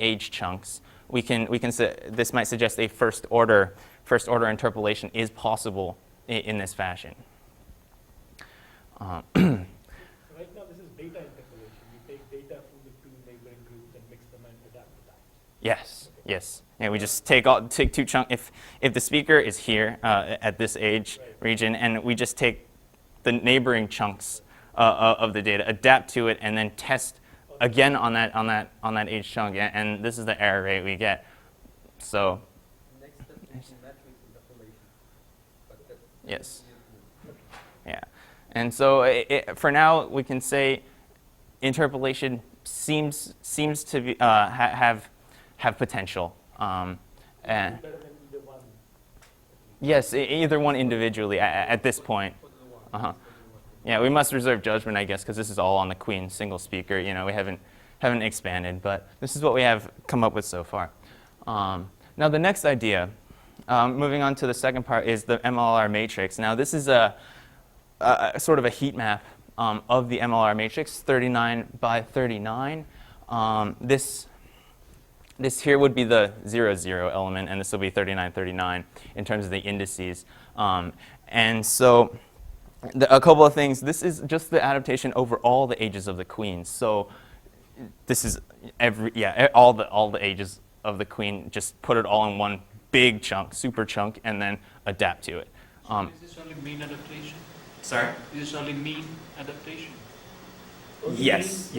age chunks, we can say this might suggest a first order interpolation is possible in this fashion. Right now, this is data interpolation. You take data from the two neighboring groups and mix them and adapt to that. Yes. And we just take two chunks. If the speaker is here at this age region, and we just take the neighboring chunks of the data, adapt to it, and then test again on that age chunk, and this is the error rate we get. So yes, yeah, and so for now we can say interpolation seems to be, have potential. And yes, either one individually at this point. Yeah, we must reserve judgment, I guess, because this is all on the Queen single speaker. You know, we haven't expanded, but this is what we have come up with so far. Now the next idea, moving on to the second part, is the MLR matrix. Now this is a sort of a heat map of the MLR matrix, 39 by 39. This here would be the 0, 0 element, and this will be 39, 39 in terms of the indices. And so a couple of things. This is just the adaptation over all the ages of the Queen. So this is all the ages of the Queen. Just put it all in one big chunk, super chunk, and then adapt to it. So is this only mean adaptation? Sorry? Is this only mean adaptation? Yes,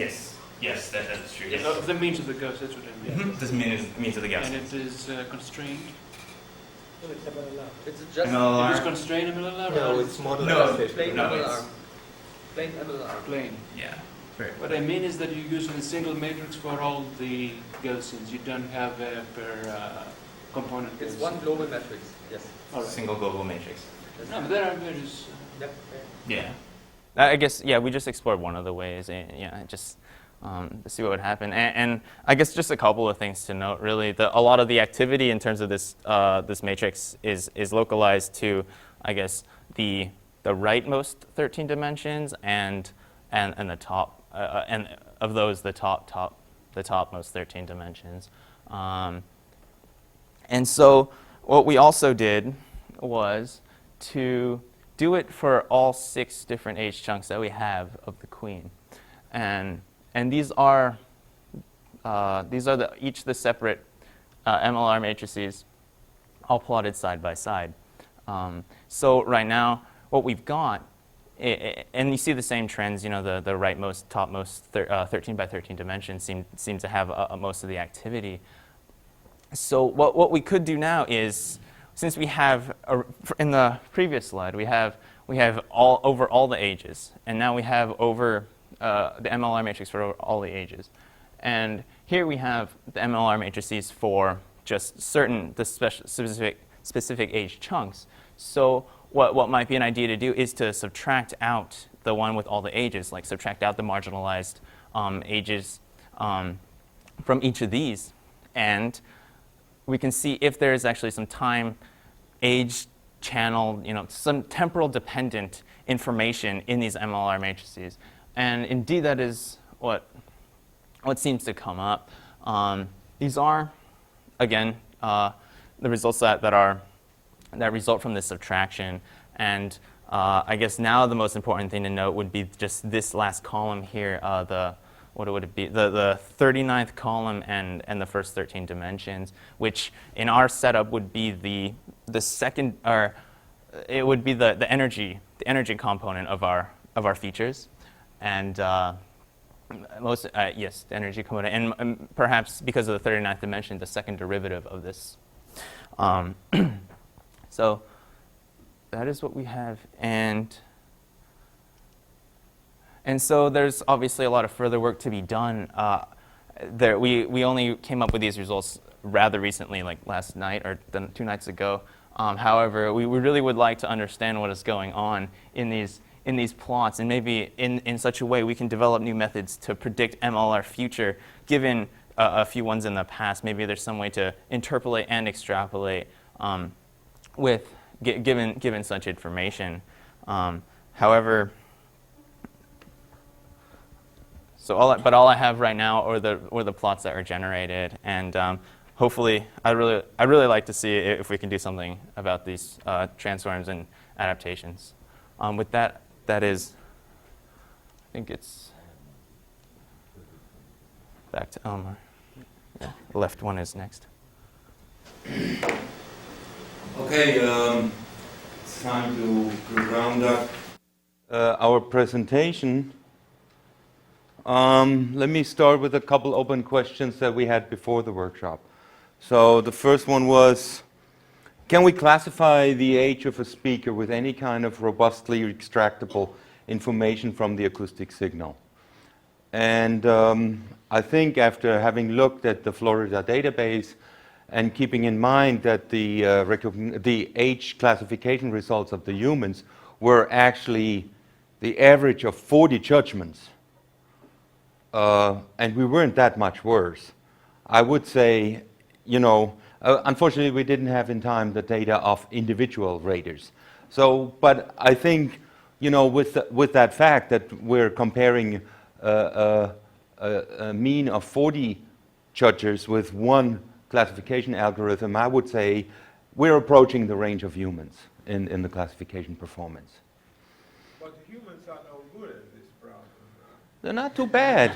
that's true. Yes. Of the means of the Gauss, that's what I mean. This means of the Gauss. And it is constrained? It's MLR. It's just MLR. It is constrained MLR? No, it's model plain No, MLR. Plain MLR. Plain. Yeah. What I mean is that you're using a single matrix for all the Gaussians. You don't have a per component. It's Gaussian. one global matrix. Yes. All right. Single global matrix. No, but there are various. Yep. Yeah. I guess, we just explored one of the ways, just to see what would happen. And I guess just a couple of things to note, really. A lot of the activity in terms of this this matrix is localized to, I guess, the rightmost 13 dimensions and the top, and of those, the topmost 13 dimensions. And so what we also did was to do it for all 6 different age chunks that we have of the Queen, and these are each the separate MLR matrices, all plotted side by side. So right now, what we've got, and you see the same trends. You know, the rightmost, topmost 13 by 13 dimensions seem to have most of the activity. So what we could do now is, since we have, in the previous slide, we have all over all the ages, and now we have over the MLR matrix for all the ages. And here we have the MLR matrices for just specific age chunks. So what might be an idea to do is to subtract out the one with all the ages, like subtract out the marginalized ages from each of these, and we can see if there is actually some time, age, channel, some temporal dependent information in these MLR matrices. And indeed, that is what seems to come up. These are, again, the results that result from this subtraction. And I guess now the most important thing to note would be just this last column here, what would it be? The 39th column and the first 13 dimensions, which in our setup would be the second, or it would be the energy component of our features, and yes, the energy component, and perhaps because of the 39th dimension, the second derivative of this. So that is what we have, and so there's obviously a lot of further work to be done. We only came up with these results rather recently, like last night or 2 nights ago. However, we really would like to understand what is going on in these plots, and maybe in such a way we can develop new methods to predict MLR future, given a few ones in the past. Maybe there's some way to interpolate and extrapolate given such information. However, so all I have right now are the plots that are generated, and hopefully I'd really like to see if we can do something about these transforms and adaptations. With that is, I think it's back to Elmar. Yeah, the left one is next. Okay, it's time to round up our presentation. Let me start with a couple open questions that we had before the workshop. So the first one was, can we classify the age of a speaker with any kind of robustly extractable information from the acoustic signal? And I think after having looked at the Florida database and keeping in mind that the age classification results of the humans were actually the average of 40 judgments, and we weren't that much worse, I would say, unfortunately we didn't have in time the data of individual raters. So, but I think, with that fact that we're comparing a mean of 40 judges with one classification algorithm, I would say we're approaching the range of humans in the classification performance. But humans are no good at this problem. They're not too bad.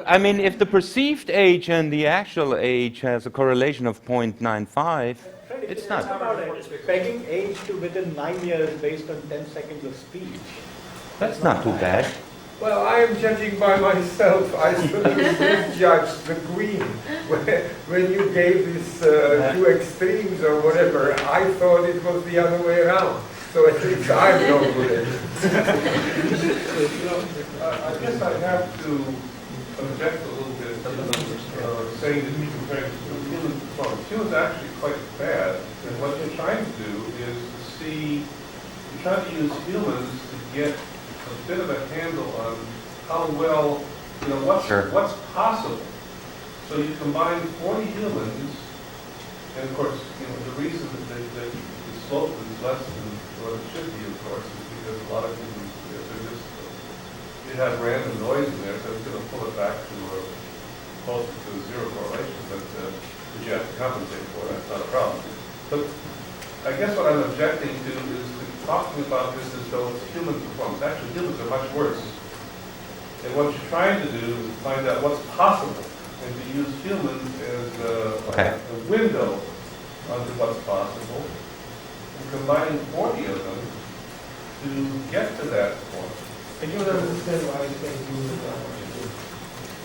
I mean, if the perceived age and the actual age has a correlation of 0.95, it's not. About it. Pegging age to within 9 years based on 10 seconds of speech. That's not too bad. Well, I am judging by myself. I still judge the Queen. When you gave these two extremes or whatever, I thought it was the other way around. So at least I'm no good at it. I guess I have to object a little bit to saying that we compare human performance. Humans are actually quite bad, and what you're trying to do is to see, you're trying to use humans to get a bit of a handle on how well, what's possible. So you combine 40 humans, and of course, the reason that the slope is less than what it should be, of course, is because a lot of humans, it has random noise in there, so it's going to pull it back to closer to zero correlation, but you have to compensate for. That's not a problem. But I guess what I'm objecting to is talking about this as though it's human performance. Actually, humans are much worse. And what you're trying to do is find out what's possible, and to use humans as a window onto what's possible, and combining 40 of them to get to that point. And you don't understand why I think humans are much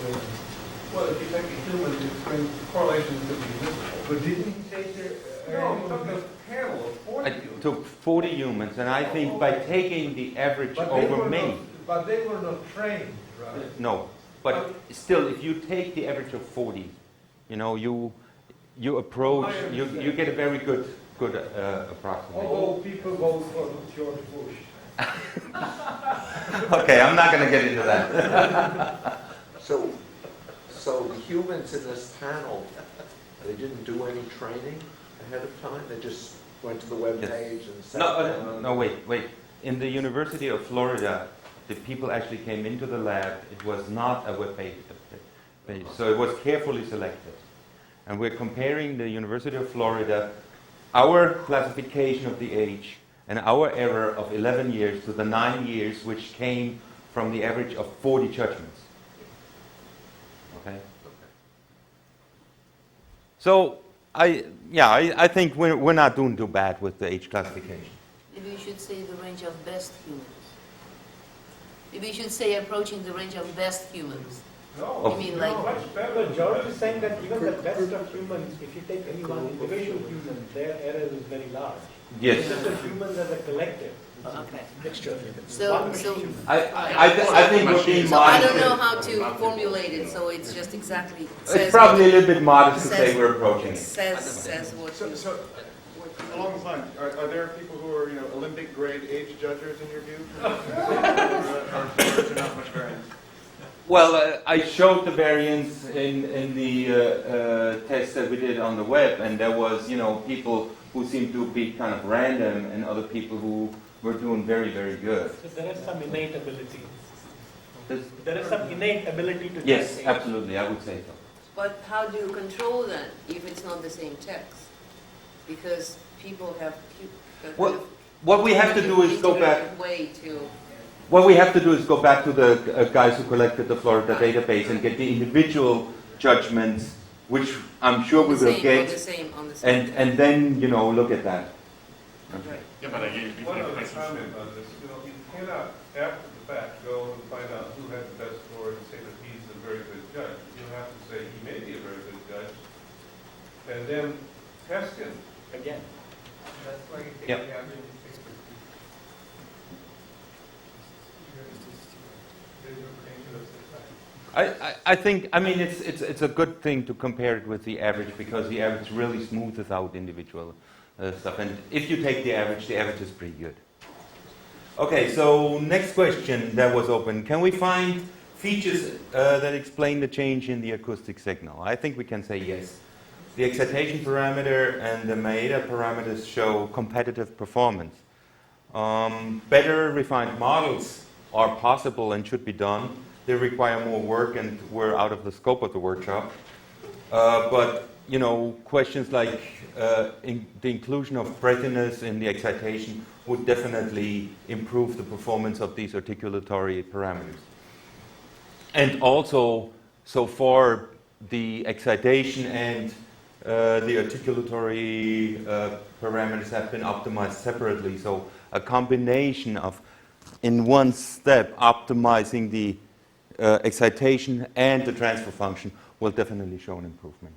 worse. Well, if you take a human, correlations could be visible. But didn't he take No, he took a panel of 40 I took 40 humans, and I think by taking the average over many. But they were not trained, right? No, but still, if you take the average of 40, you approach, you get a very good approximation. Although people vote for George Bush. Okay, I'm not going to get into that. So the humans in this panel, they didn't do any training ahead of time? They just went to the web page and sat down? No, wait. In the University of Florida, the people actually came into the lab. It was not a web page, so it was carefully selected. And we're comparing the University of Florida, our classification of the age, and our error of 11 years to the 9 years, which came from the average of 40 judgments. Okay? So, I think we're not doing too bad with the age classification. Maybe you should say the range of best humans. Maybe you should say approaching the range of best humans. No, you mean like much better. But George is saying that even the best of humans, if you take any one individual human, their error is very large. Yes. It's just the humans as a collective. Okay. Mixture. So I think we're being so I modest. don't know how to formulate it, so it's just exactly It's probably a little bit modest to say we're approaching it. Says what you... So, along those lines, are there people who are, Olympic grade age judges in your view? or is there not much variance? Well, I showed the variance in the test that we did on the web, and there was, people who seemed to be kind of random, and other people who were doing very, very good. So there is some innate ability. There is some innate ability to Yes, test age. absolutely, I would say so. But how do you control that if it's not the same text? Because people have What we have to do is go back. Way to What we have to do is go back to the guys who collected the Florida database and get the individual judgments, which I'm sure we will get, and then look at that. Okay. Yeah, but again, One other comment on this, you cannot after the fact go and find out who had the best score and then test it again. That's why you take Yeah. the average of 6%. I think, I mean, it's a good thing to compare it with the average because the average really smoothes out individual stuff. And if you take the average is pretty good. Okay, so next question that was open. Can we find features that explain the change in the acoustic signal? I think we can say yes. The excitation parameter and the Maeda parameters show competitive performance. Better refined models are possible and should be done. They require more work and were out of the scope of the workshop. But, you know, questions like the inclusion of breathiness in the excitation would definitely improve the performance of these articulatory parameters. And also, so far, the excitation and the articulatory parameters have been optimized separately. So a combination of, in one step, optimizing the excitation and the transfer function will definitely show an improvement.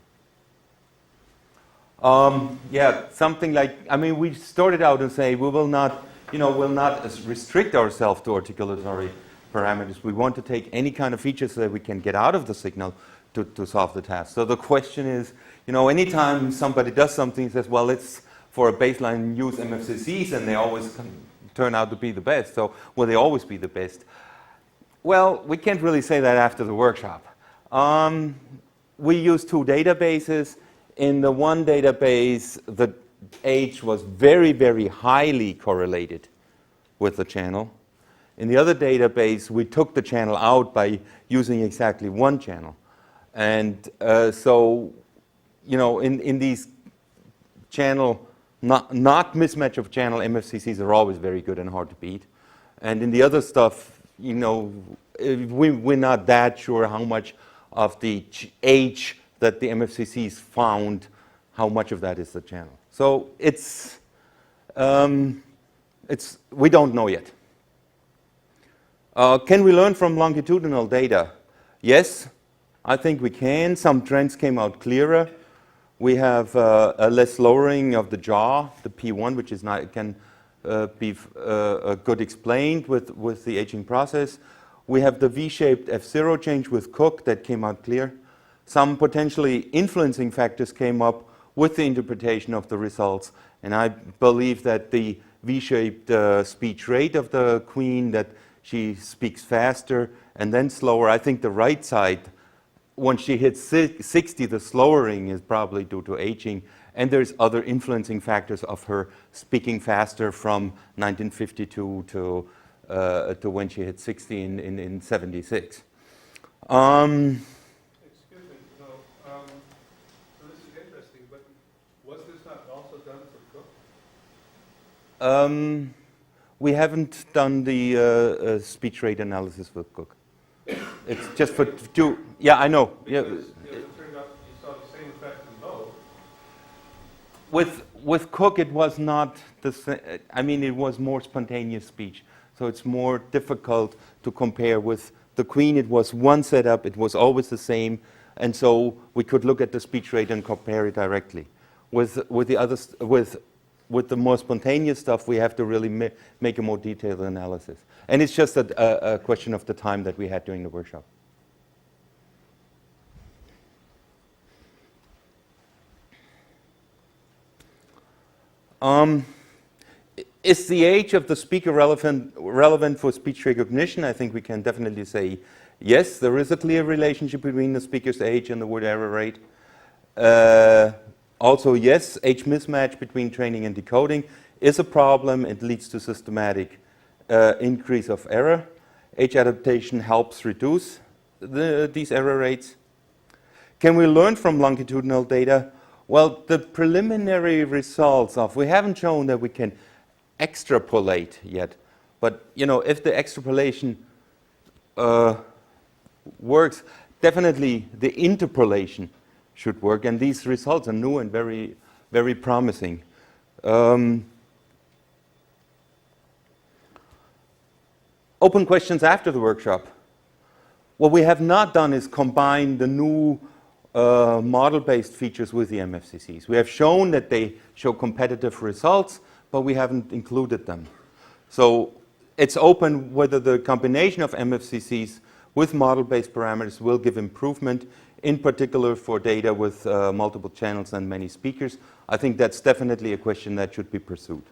Yeah, something like, I mean, we started out and say we will not, you know, will not restrict ourselves to articulatory parameters. We want to take any kind of features that we can get out of the signal to solve the task. So the question is, you know, anytime somebody does something, says, well, it's for a baseline use MFCCs, and they always turn out to be the best. So will they always be the best? Well, we can't really say that after the workshop. We use two databases. In the one database, the age was very, very highly correlated with the channel. In the other database, we took the channel out by using exactly one channel. And so, you know, in these channel, not mismatch of channel, MFCCs are always very good and hard to beat. And in the other stuff, you know, we're not that sure how much of the age that the MFCCs found, how much of that is the channel. So we don't know yet. Can we learn from longitudinal data? Yes, I think we can. Some trends came out clearer. We have a less lowering of the jaw, the P1, which is not, can be good explained with the aging process. We have the V-shaped F0 change with Cook that came out clear. Some potentially influencing factors came up with the interpretation of the results, and I believe that the V-shaped speech rate of the queen, that she speaks faster and then slower. I think the right side, when she hits 60, the slowing is probably due to aging, and there's other influencing factors of her speaking faster from 1952 to when she hit 60 in 76. Excuse me, no. So this is interesting, but was this not also done for Cook? We haven't done the speech rate analysis with Cook. It's just for two. Yeah, I know. Yeah. Because it turned out you saw the same effect in both. With Cook, it was not the same. I mean, it was more spontaneous speech. So it's more difficult to compare with the Queen. It was one setup. It was always the same. And so we could look at the speech rate and compare it directly. With the others, with the more spontaneous stuff, we have to really make a more detailed analysis. And it's just a question of the time that we had during the workshop. Is the age of the speaker relevant for speech recognition? I think we can definitely say yes. There is a clear relationship between the speaker's age and the word error rate. Also, yes, age mismatch between training and decoding is a problem. It leads to systematic increase of error. Age adaptation helps reduce these error rates. Can we learn from longitudinal data? Well, the preliminary results of, we haven't shown that we can extrapolate yet, but you know, if the extrapolation works, definitely the interpolation should work, and these results are new and very, very promising. Open questions after the workshop. What we have not done is combine the new model-based features with the MFCCs. We have shown that they show competitive results, but we haven't included them. So it's open whether the combination of MFCCs with model-based parameters will give improvement, in particular for data with multiple channels and many speakers. I think that's definitely a question that should be pursued.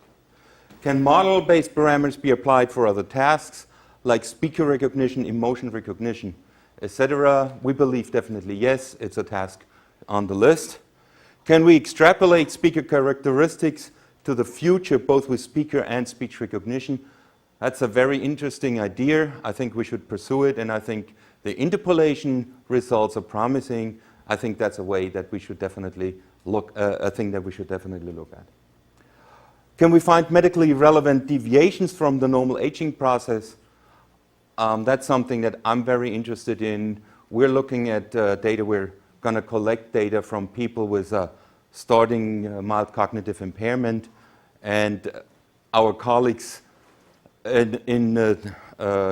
Can model-based parameters be applied for other tasks, like speaker recognition, emotion recognition, etc.? We believe definitely yes, it's a task on the list. Can we extrapolate speaker characteristics to the future, both with speaker and speech recognition? That's a very interesting idea. I think we should pursue it, and I think the interpolation results are promising. I think that's a way that we should definitely look, a thing that we should definitely look at. Can we find medically relevant deviations from the normal aging process? That's something that I'm very interested in. We're looking at data. We're going to collect data from people with starting mild cognitive impairment, and our colleagues in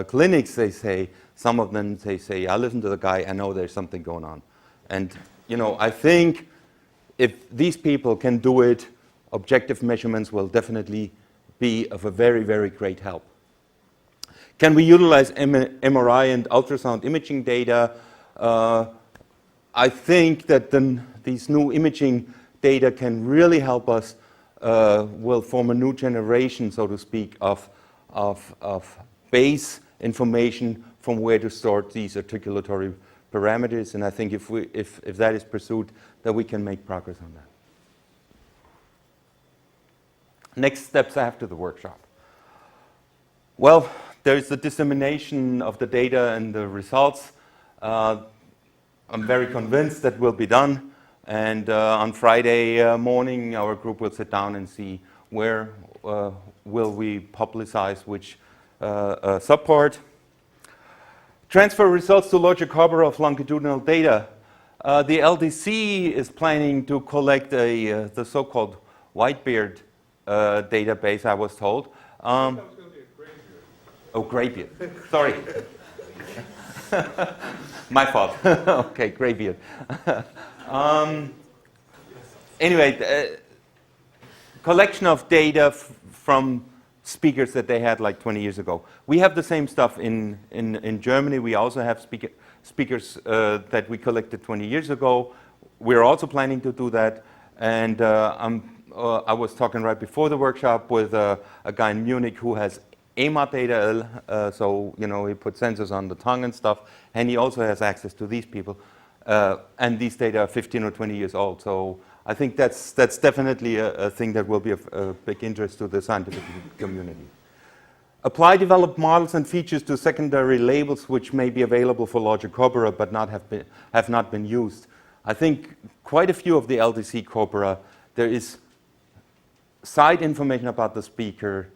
clinics, they say, some of them, they say, I listen to the guy, I know there's something going on. And, you know, I think if these people can do it, objective measurements will definitely be of a very, very great help. Can we utilize MRI and ultrasound imaging data? I think that these new imaging data can really help us, will form a new generation, so to speak, of base information from where to start these articulatory parameters. And I think if that is pursued, that we can make progress on that. Next steps after the workshop. Well, there's the dissemination of the data and the results. I'm very convinced that will be done. And on Friday morning, our group will sit down and see where will we publicize which subpart. Transfer results to larger cover of longitudinal data. The LDC is planning to collect the so-called Whitebeard database, I was told. Oh, graybeard. Sorry. My fault. Okay, graybeard. Anyway, collection of data from speakers that they had like 20 years ago. We have the same stuff in Germany. We also have speakers that we collected 20 years ago. We're also planning to do that. And I was talking right before the workshop with a guy in Munich who has AMAT data, so you know he puts sensors on the tongue and stuff, and he also has access to these people. And these data are 15 or 20 years old. So I think that's definitely a thing that will be of big interest to the scientific community. Apply developed models and features to secondary labels which may be available for larger corpora but have not been used. I think quite a few of the LDC corpora, there is side information about the speaker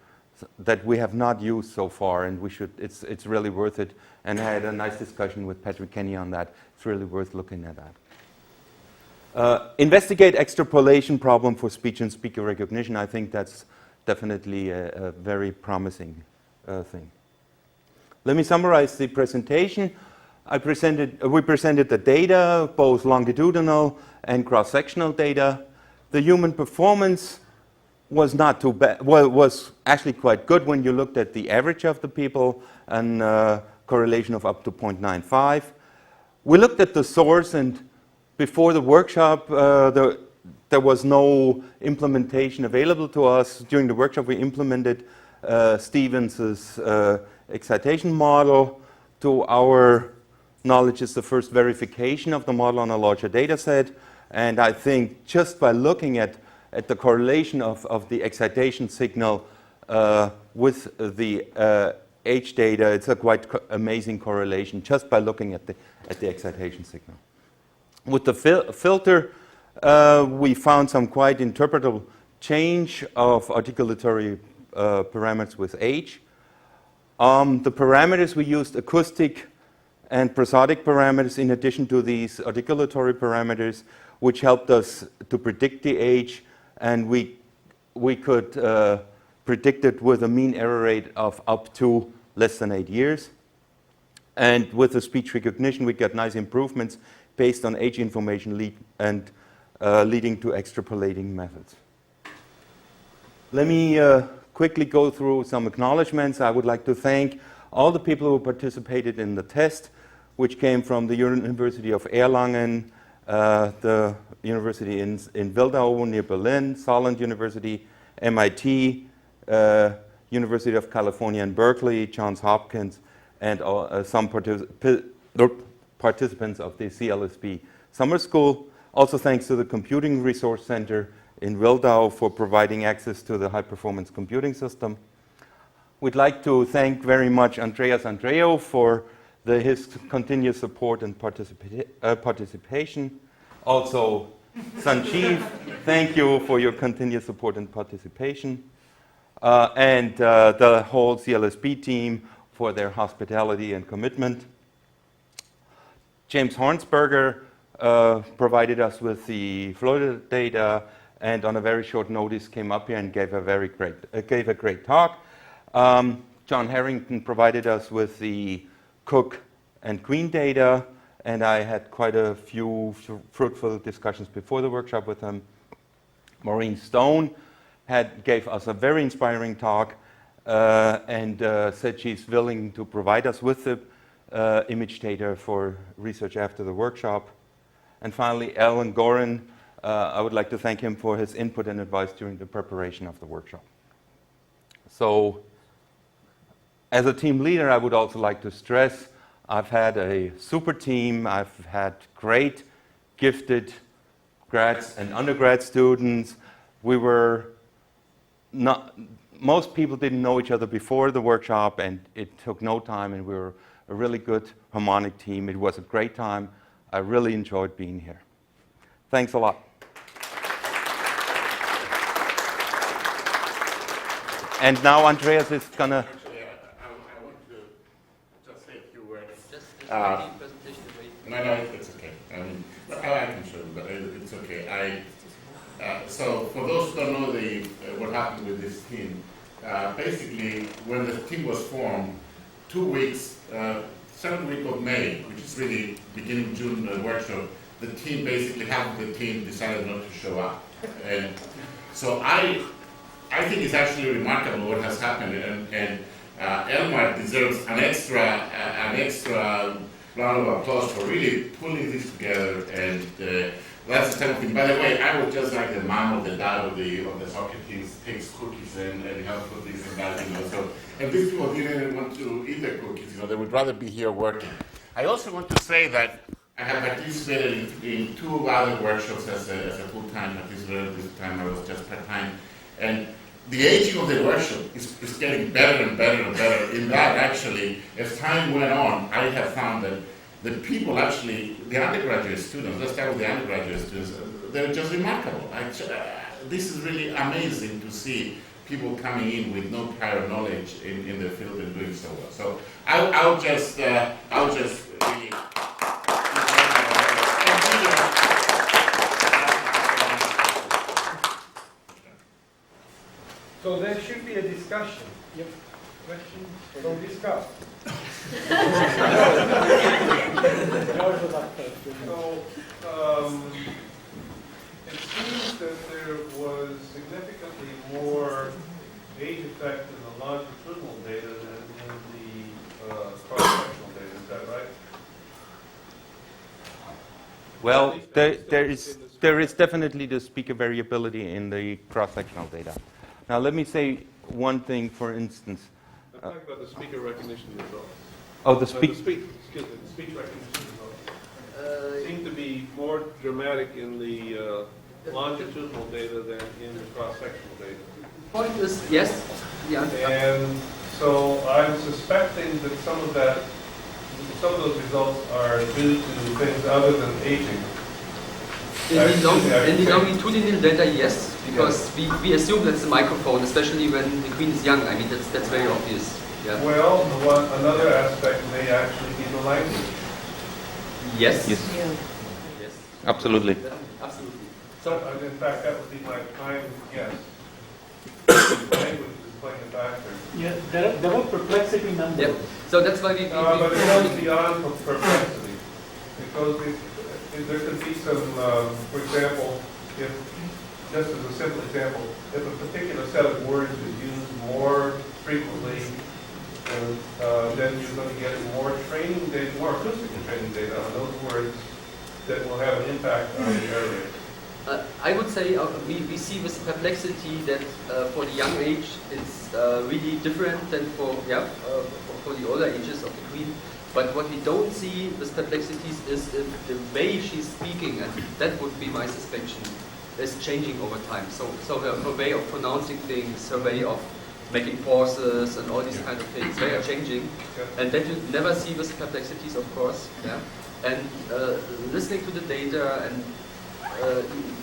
that we have not used so far, and we should. It's really worth it. And I had a nice discussion with Patrick Kenny on that. It's really worth looking at that. Investigate extrapolation problem for speech and speaker recognition. I think that's definitely a very promising thing. Let me summarize the presentation. We presented the data, both longitudinal and cross-sectional data. The human performance was not too bad. Well, was actually quite good when you looked at the average of the people and correlation of up to 0.95. We looked at the source, and before the workshop, there was no implementation available to us. During the workshop, we implemented Stevens's excitation model. To our knowledge, is the first verification of the model on a larger data set. And I think just by looking at the correlation of the excitation signal with the age data, it's a quite amazing correlation just by looking at the excitation signal. With the filter, we found some quite interpretable change of articulatory parameters with age. The parameters we used, acoustic and prosodic parameters in addition to these articulatory parameters, which helped us to predict the age, and we could predict it with a mean error rate of up to less than 8 years. And with the speech recognition, we got nice improvements based on age information leading to extrapolating methods. Let me quickly go through some acknowledgements. I would like to thank all the people who participated in the test, which came from the University of Erlangen, the university in Wildau near Berlin, Saarland University, MIT, University of California in Berkeley, Johns Hopkins, and some participants of the CLSP summer school. Also thanks to the Computing Resource Center in Wildau for providing access to the high-performance computing system. We'd like to thank very much Andreas Andreu for his continuous support and participation. Also, Sanjeev, thank you for your continuous support and participation. And the whole CLSP team for their hospitality and commitment. James Hornsberger provided us with the Florida data, and on a very short notice came up here and gave a great talk. John Harrington provided us with the Cook and Queen data, and I had quite a few fruitful discussions before the workshop with him. Maureen Stone gave us a very inspiring talk and said she's willing to provide us with the image data for research after the workshop. And finally, Alan Gorin, I would like to thank him for his input and advice during the preparation of the workshop. So, as a team leader, I would also like to stress I've had a super team. I've had great, gifted grads and undergrad students. Most people didn't know each other before the workshop, and it took no time, and we were a really good harmonic team. It was a great time. I really enjoyed being here. Thanks a lot. And now Andreas is gonna. Actually, I want to just say a few words. No, it's okay. I can show you, but it's okay. So for those who don't know what happened with this team, basically when the team was formed, 2 weeks, 7th week of May, which is really beginning June workshop, the team basically, half of the team decided not to show up. And so I think it's actually remarkable what has happened, and Elmar deserves an extra round of applause for really pulling this together, and that's the type of thing. By the way, I was just like the mom or the dad of the soccer team, takes cookies and helps with this and that, So, and these people didn't want to eat the cookies, they would rather be here working. I also want to say that I have participated in 2 other workshops as a full-time participant. This time I was just part-time, and the aging of the workshop is getting better and better and better. In that, actually, as time went on, I have found that the people actually, the undergraduate students, let's start with the undergraduate students, they're just remarkable. This is really amazing to see people coming in with no prior knowledge in the field and doing so well. So I'll just really. So there should be a discussion. Yep. Questions? So discuss. So it seems that there was significantly more age effect in the longitudinal data than in the cross-sectional data. Is that right? Well, there is definitely the speaker variability in the cross-sectional data. Now, let me say one thing, for instance. I'm talking about the speaker recognition results. Oh, the speech recognition results seem to be more dramatic in the longitudinal data than in the cross-sectional data. Point is, yes. Yeah. And so I'm suspecting that some of those results are due to things other than aging. In the longitudinal data, yes, because we assume that's the microphone, especially when the queen is young. I mean, that's very obvious. Yeah. Well, another aspect may actually be the language. Yes. Yes. Yeah. Yes. Absolutely. Absolutely. So, in fact, that would be my prime guess. Language is playing a factor. Yeah, there were perplexity numbers. Yeah. So that's why we but it goes beyond perplexity. It goes there could be some, for example, if, just as a simple example, if a particular set of words is used more frequently, then you're going to get more training data, more acoustic training data on those words that will have an impact on the error rate. I would say we see with perplexity that for the young age it's really different than for the older ages of the queen. But what we don't see with perplexities is if the way she's speaking, and that would be my suspicion, is changing over time. So her way of pronouncing things, her way of making pauses and all these kind of things, they are changing. And that you never see with perplexities, of course. Yeah. And listening to the data and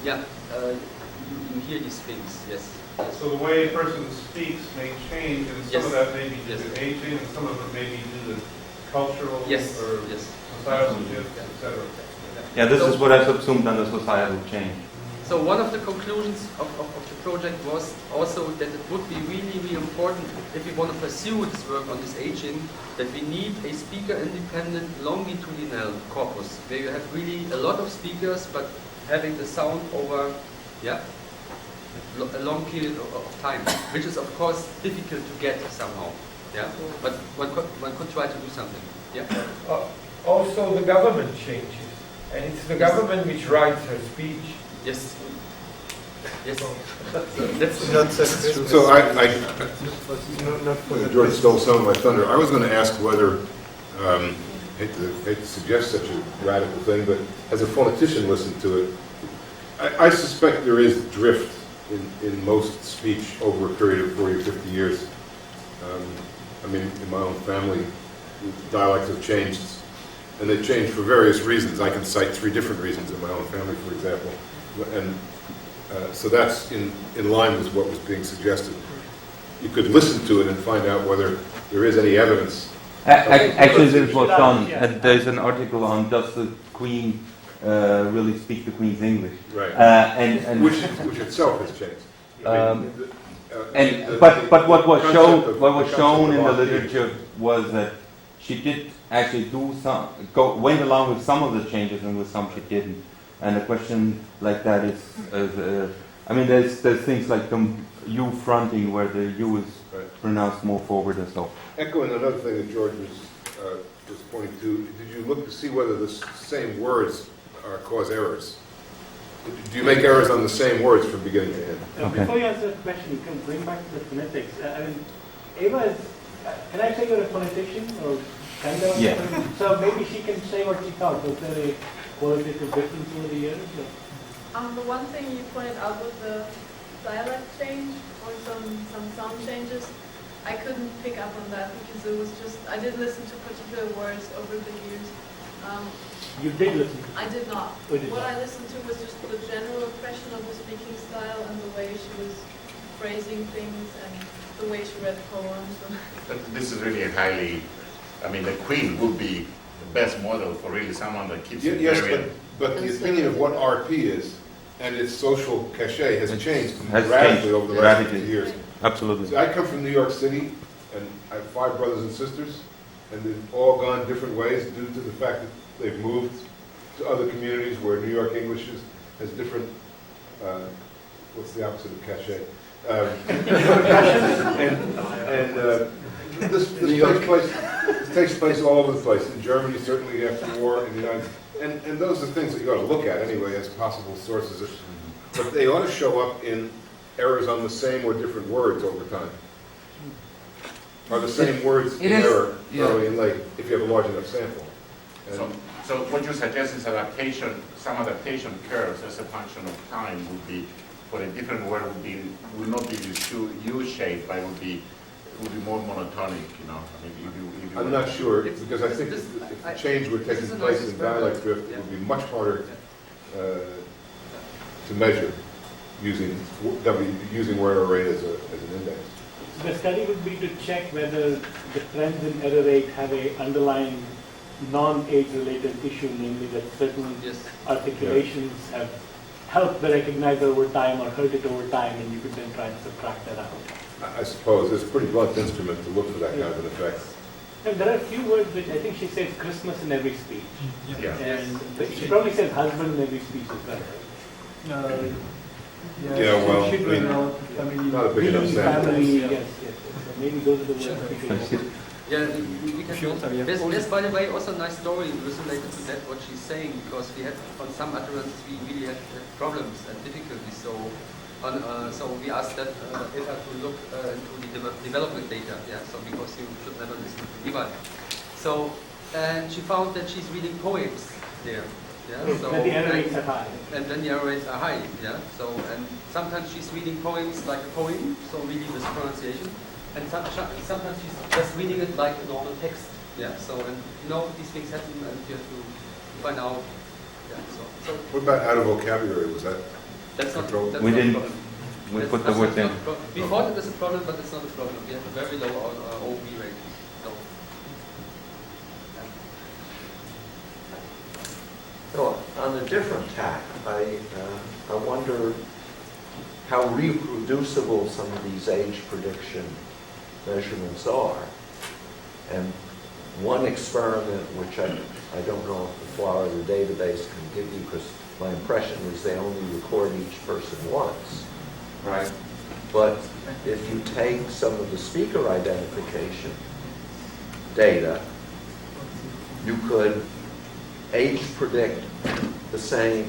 you hear these things, yes. So the way a person speaks may change, and some of that may be due to aging, and some of it may be due to cultural or societal shifts, etc. Yeah, this is what I subsumed under societal change. So one of the conclusions of the project was also that it would be really, really important if we want to pursue this work on this aging, that we need a speaker-independent longitudinal corpus, where you have really a lot of speakers, but having the sound over a long period of time, which is of course difficult to get somehow. Yeah, but one could try to do something. Yeah. Also, the government changes, and it's the government which writes her speech. Yes. Yes. That's not so true. So George stole some of my thunder. I was going to ask whether, hate to suggest such a radical thing, but as a phonetician listened to it, I suspect there is drift in most speech over a period of 40 or 50 years. I mean, in my own family, dialects have changed, and they changed for various reasons. I can cite 3 different reasons in my own family, for example. And so that's in line with what was being suggested. You could listen to it and find out whether there is any evidence. Actually, this was done. There's an article on does the Queen really speak the Queen's English? Right. And which itself has changed. But what was shown in the literature was that she did actually went along with some of the changes, and with some she didn't. And a question like that is, I mean, there's things like the U fronting where the U is pronounced more forward and so. Echoing another thing that George was pointing to, did you look to see whether the same words cause errors? Do you make errors on the same words from beginning to end? Before you answer the question, you can bring back to the phonetics. I mean, Ava is, can I say you're a phonetician or kind of? Yeah. So maybe she can say what she thought. Was there a qualitative difference over the years? The one thing you pointed out with the dialect change or some sound changes, I couldn't pick up on that because it was just, I did listen to particular words over the years. You did listen? I did not. What I listened to was just the general impression of the speaking style and the way she was phrasing things and the way she read poems. But this is really highly, I mean, the Queen would be the best model for really someone that keeps it Yes, very... but the opinion of what RP is and its social cachet has changed Has radically changed over the last 50 radically. years. Absolutely. See, I come from New York City, and I have 5 brothers and sisters, and they've all gone different ways due to the fact that they've moved to other communities where New York English has different, what's the opposite of cachet? This takes place all over the place. In Germany, certainly after the war, in the United States. And those are things that you ought to look at anyway as possible sources. But they ought to show up in errors on the same or different words over time. Are the same words in error early and late if you have a large enough sample? So what you suggest is adaptation, some adaptation curves as a function of time would be, for a different word would not be this U-shaped, but would be more monotonic, you know. I mean, if you I'm not sure, because I think if the change were taking place in dialect drift, it would be much harder to measure using word array as an index. The study would be to check whether the trends in error rate have a underlying non-age related issue, namely that certain articulations have helped the recognizer over time or hurt it over time, and you could then try and subtract that out. I suppose it's a pretty blunt instrument to look for that kind of an effect. And there are a few words which I think she says Christmas in every speech. Yeah. And she probably says husband in every speech as well. Yeah, well, I mean, not a big enough sample. Family, yes. So maybe those are the words people use. Yeah, we can. There's, by the way, also a nice story related to that, what she's saying, because we had, on some utterances, we really had problems and difficulties. So we asked that Eva to look into the development data, yeah, so because you should never listen to Eva. So, and she found that she's reading poems there. Yeah, so, and the error rates are high. And then the error rates are high, yeah. So, and sometimes she's reading poems like a poem, so really with pronunciation. And sometimes she's just reading it like a normal text. Yeah. So, and these things happen, and you have to find out. Yeah. So what about out of vocabulary? Was that? That's not. That's we not didn't. a problem. We That's put the word in. We thought it was a problem, but it's not a problem. We have a very low OV rate. So on a different tack, I wonder how reproducible some of these age prediction measurements are. And one experiment, which I don't know if the Florida database can give you, because my impression is they only record each person once. Right. But if you take some of the speaker identification data, you could age predict the same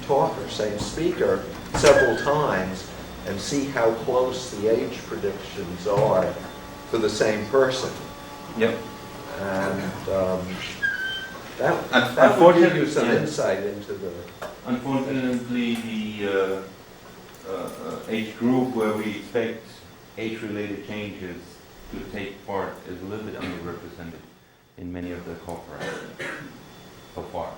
talker, same speaker, several times and see how close the age predictions are for the same person. Yep. And that would give you some insight into the... Unfortunately, the age group where we expect age-related changes to take part is a little bit underrepresented in many of the corporations so far.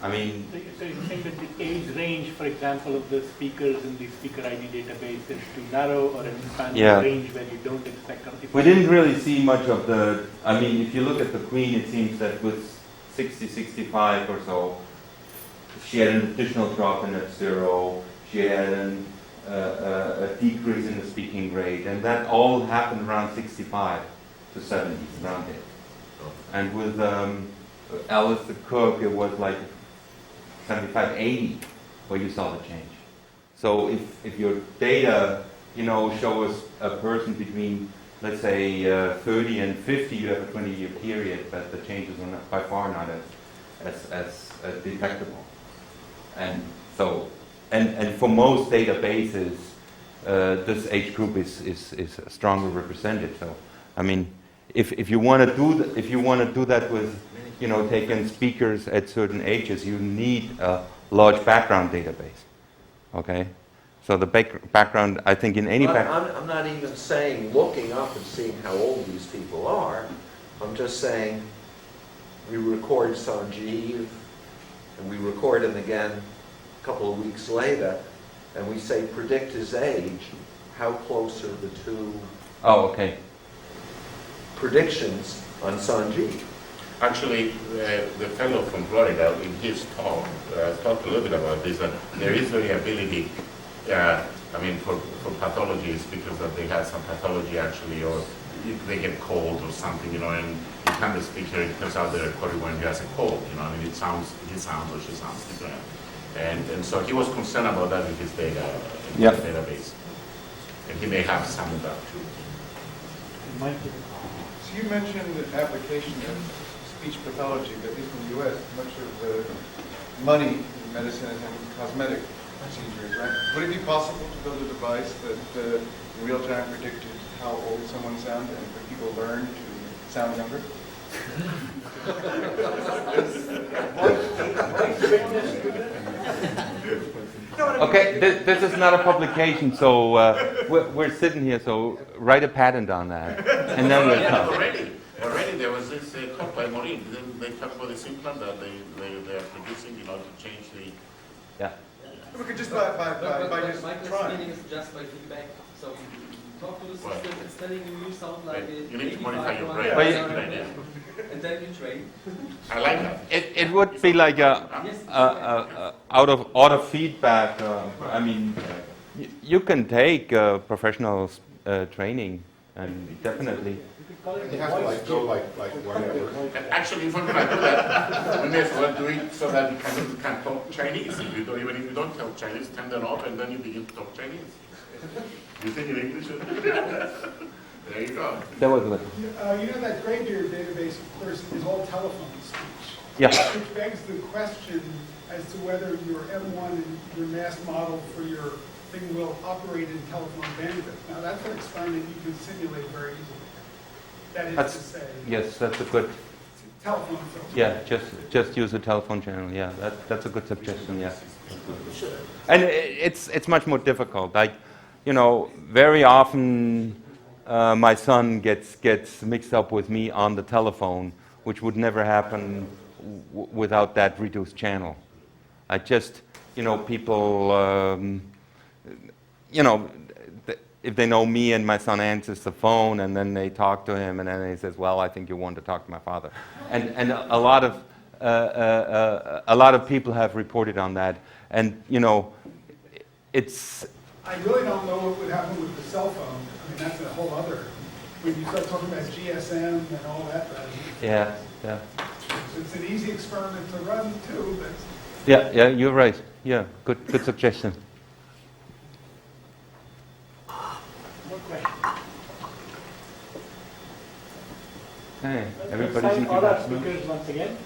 I mean... So you're saying that the age range, for example, of the speakers in the speaker ID database is too narrow, or an expanded range where you don't expect... We didn't really see much of the... I mean, if you look at the Queen, it seems that with 60, 65 or so, she had an additional drop in F0, she had a decrease in the speaking rate, and that all happened around 65 to 70, around there. And with Alice the Cook, it was like 75, 80 where you saw the change. So if your data, show us a person between, let's say, 30 and 50, you have a 20-year period, but the changes are not, by far not as detectable. And so, and for most databases, this age group is strongly represented. So, I mean, if you want to do that with, taking speakers at certain ages, you need a large background database. Okay, so the background, I think, in any I'm not even saying looking up and seeing how old these people are. I'm just saying we record Sanjeev, and we record him again a couple of weeks later, and we say predict his age. How close are the two? Oh, okay. Predictions on Sanjeev. Actually, the fellow from Florida, in his talk, talked a little bit about this, that there is variability, for pathologies, because that they have some pathology actually, or if they get cold or something, and you come to speaker, it turns out they're recorded when he has a cold, he sounds or she sounds different. And so he was concerned about that in his data, in his database. And he may have some of that too. So you mentioned the application of speech pathology, but at least in the U.S., much of the money in medicine is in cosmetic procedures, right? Would it be possible to build a device that in real time predicted how old someone sounded and could people learn to sound younger? Okay, this is not a publication, so we're sitting here, so write a patent on that, and then we'll come. Already there was this talk by Maureen. They talked about this implant that they are producing, to change the... Yeah. We could just by just trying. Meaning is just by feedback. So you talk to the system, it's telling you sound like you need to modify your brain. And then you train. I like that. It would be like a out of order feedback. You can take professional training, and definitely could call it And the you have to voice like go chip. like whatever. Actually, if we're going to do that, we may as well do it so that you can talk Chinese. If you don't, even if you don't talk Chinese, turn them off and then you begin to talk Chinese. You think in English? There you go. That was good. You know that Graybeard database, of course, is all telephone speech. Yeah. Which begs the question as to whether your M1 and your mass model for your thing will operate in telephone bandwidth. Now that's an experiment you can simulate very easily. That is to say, Yes, that's a good. telephone filter. Yeah, just use a telephone channel. Yeah, that's a good suggestion. Yeah. And it's much more difficult. Like, you know, very often my son gets mixed up with me on the telephone, which would never happen without that reduced channel. I just, you know, people, you know, if they know me and my son answers the phone and then they talk to him and then he says, well, I think you want to talk to my father. And a lot of people have reported on that. And, you know, it's... I really don't know what would happen with the cell phone. I mean, that's a whole other, when you start talking about GSM and all that. Yeah, yeah. It's an easy experiment to run too, but... Yeah, you're right. Yeah, good suggestion. More questions? Hey, Let's everybody's thank all our speakers once again.